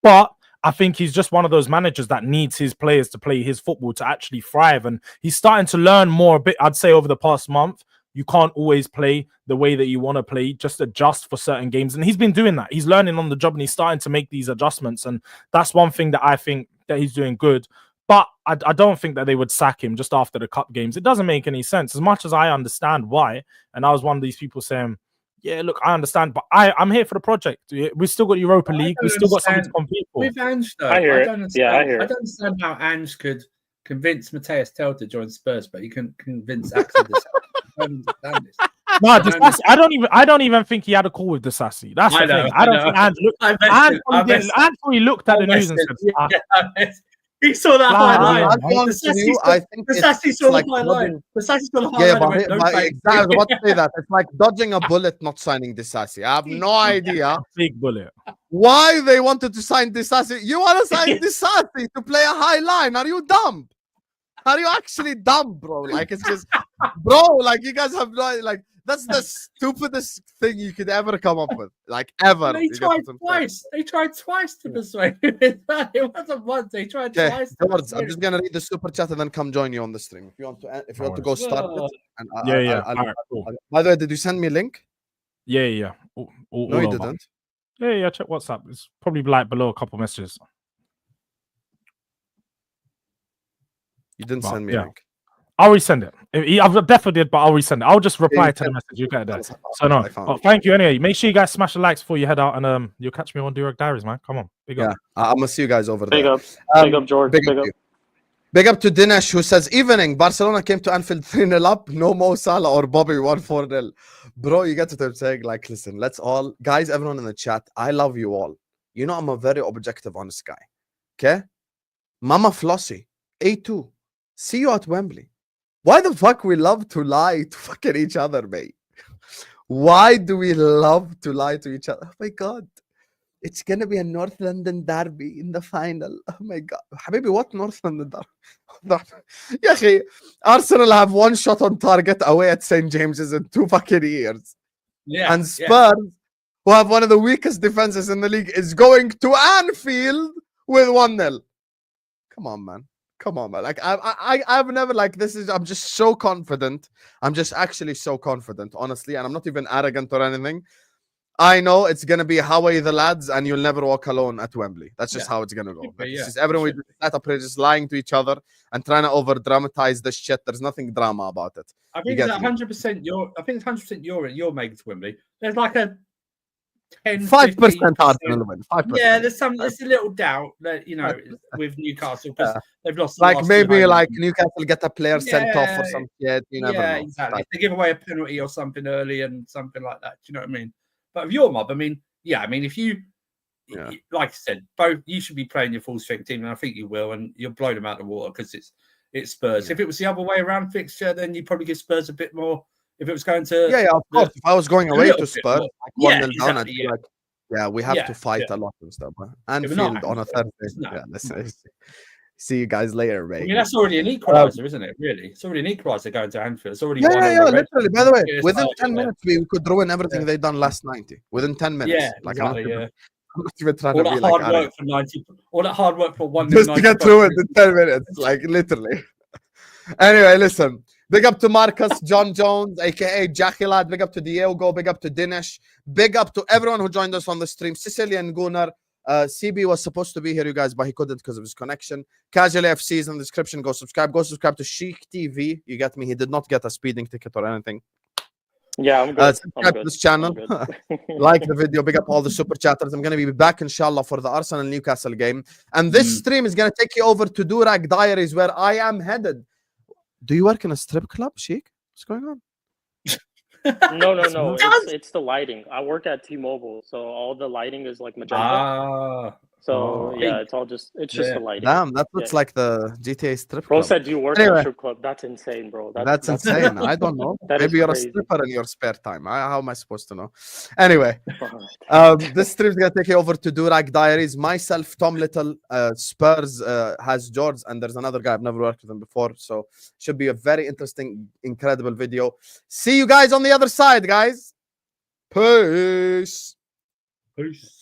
But I think he's just one of those managers that needs his players to play his football to actually thrive. And he's starting to learn more a bit, I'd say, over the past month. You can't always play the way that you want to play, just adjust for certain games. And he's been doing that. He's learning on the job and he's starting to make these adjustments. And that's one thing that I think that he's doing good. But I don't think that they would sack him just after the cup games. It doesn't make any sense. As much as I understand why, and I was one of these people saying, yeah, look, I understand, but I'm here for the project. We've still got Europa League. We've still got something to compete for. With Ange, though, I hear it. I don't understand how Ange could convince Matthias Tell to join Spurs, but he can convince Axel this. I don't understand this. No, I don't even think he had a call with Disassi. That's the thing. I don't think Ange looked. Ange looked at the news and said, he saw that high line. I think Disassi saw the high line. Disassi saw the high line. Exactly. I was about to say that. It's like dodging a bullet, not signing Disassi. I have no idea. Big bullet. Why they wanted to sign Disassi? You want to sign Disassi to play a high line? Are you dumb? Are you actually dumb, bro? Like, it's just, bro, like, you guys have no, like, that's the stupidest thing you could ever come up with. Like, ever. They tried twice. They tried twice to persuade him. It wasn't once. They tried twice. Jordz, I'm just going to read the super chat and then come join you on the stream. If you want to go start it. And Right, cool. By the way, did you send me a link? Yeah. No, you didn't. Yeah, check WhatsApp. It's probably like below a couple messages. You didn't send me a link. I'll resend it. I definitely did, but I'll resend it. I'll just reply to the message. You get it there. So no. But thank you anyway. Make sure you guys smash the likes before you head out, and you'll catch me on Direct Diaries, man. Come on, big up. I'm gonna see you guys over there. Big up, Jordz. Big up to Dinesh, who says, evening, Barcelona came to Anfield 3-0 up, no Mo Salah or Bobby 1-4-0. Bro, you get what I'm saying? Like, listen, let's all, guys, everyone in the chat, I love you all. You know I'm a very objective, honest guy. Okay? Mama Flossie, A2, see you at Wembley. Why the fuck we love to lie to fucking each other, mate? Why do we love to lie to each other? Oh my God. It's going to be a North London derby in the final. Oh my God. Habibi, what North London derby? Yeah, Arsenal have one shot on target away at St. James's in 2 fucking years. Yeah, and Spurs, who have one of the weakest defenses in the league, is going to Anfield with 1-0. Come on, man. Like, I've never, like, I'm just so confident. I'm just actually so confident, honestly. And I'm not even arrogant or anything. I know it's going to be how are the lads, and you'll never walk alone at Wembley. That's just how it's going to go. Like, it's just everyone we set up here just lying to each other and trying to over dramatize this shit. There's nothing drama about it. I think it's 100% your making to Wembley. There's like a 5% Arsenal win. 5%. Yeah, there's a little doubt that with Newcastle because they've lost. Like maybe like Newcastle get a player sent off or some shit. You never know. Exactly. If they give away a penalty or something early and something like that. Do you know what I mean? But of your mob, if you, like I said, both you should be playing your full strength team, and I think you will, and you'll blow them out of the water because it's Spurs. Yeah. If it was the other way around fixture, then you'd probably give Spurs a bit more. If it was going to, of course. If I was going away to Spurs, like 1-0 down, I'd be like, we have to fight a lot and stuff. Anfield on a Thursday. See you guys later, I mate. mean, that's already an equaliser, isn't it? Really, it's already an equaliser going to Anfield. It's already Yeah, one. yeah, yeah, literally. By the way, It's within like, 10 yeah. minutes, we could ruin everything they done last 90. Within 10 minutes. Yeah, Like, exactly. I'm Yeah, not even trying all to be that like hard work for 90. All that hard work for 1 just to get through it in 10 minutes, like literally. Anyway, listen. Big up to Marcus, John Jones, aka Jackie Lad. Big up to Diego. Big up to Dinesh. Big up to everyone who joined us on the stream. Sicilian Gunnar. CB was supposed to be here, you guys, but he couldn't because of his connection. Casual FC is in the description. Go subscribe. Go subscribe to Shik TV. You get me? He did not get a speeding ticket or anything. Yeah, I'm good. Subscribe to this channel. Like the video. Big up all the super chatters. I'm going to be back, inshallah, for the Arsenal Newcastle game. And this stream is going to take you over to Durag Diaries, where I am headed. Do you work in a strip club, Sheik? What's going on? No. It's the lighting. I work at T-Mobile, so all the lighting is like magenta. Yeah, it's just the lighting. Damn, that looks like the GTA strip club. Bro said you work at a strip club. That's insane, bro. That's insane. I don't know. Maybe you're crazy. a stripper in your spare time. How am I supposed to know? Anyway, this stream is gonna take you over to Durag Diaries. Myself, Tom Little, Spurs has Jordz, and there's another guy I've never worked with him before. So should be a very interesting, incredible video. See you guys on the other side, guys. Peace. Peace.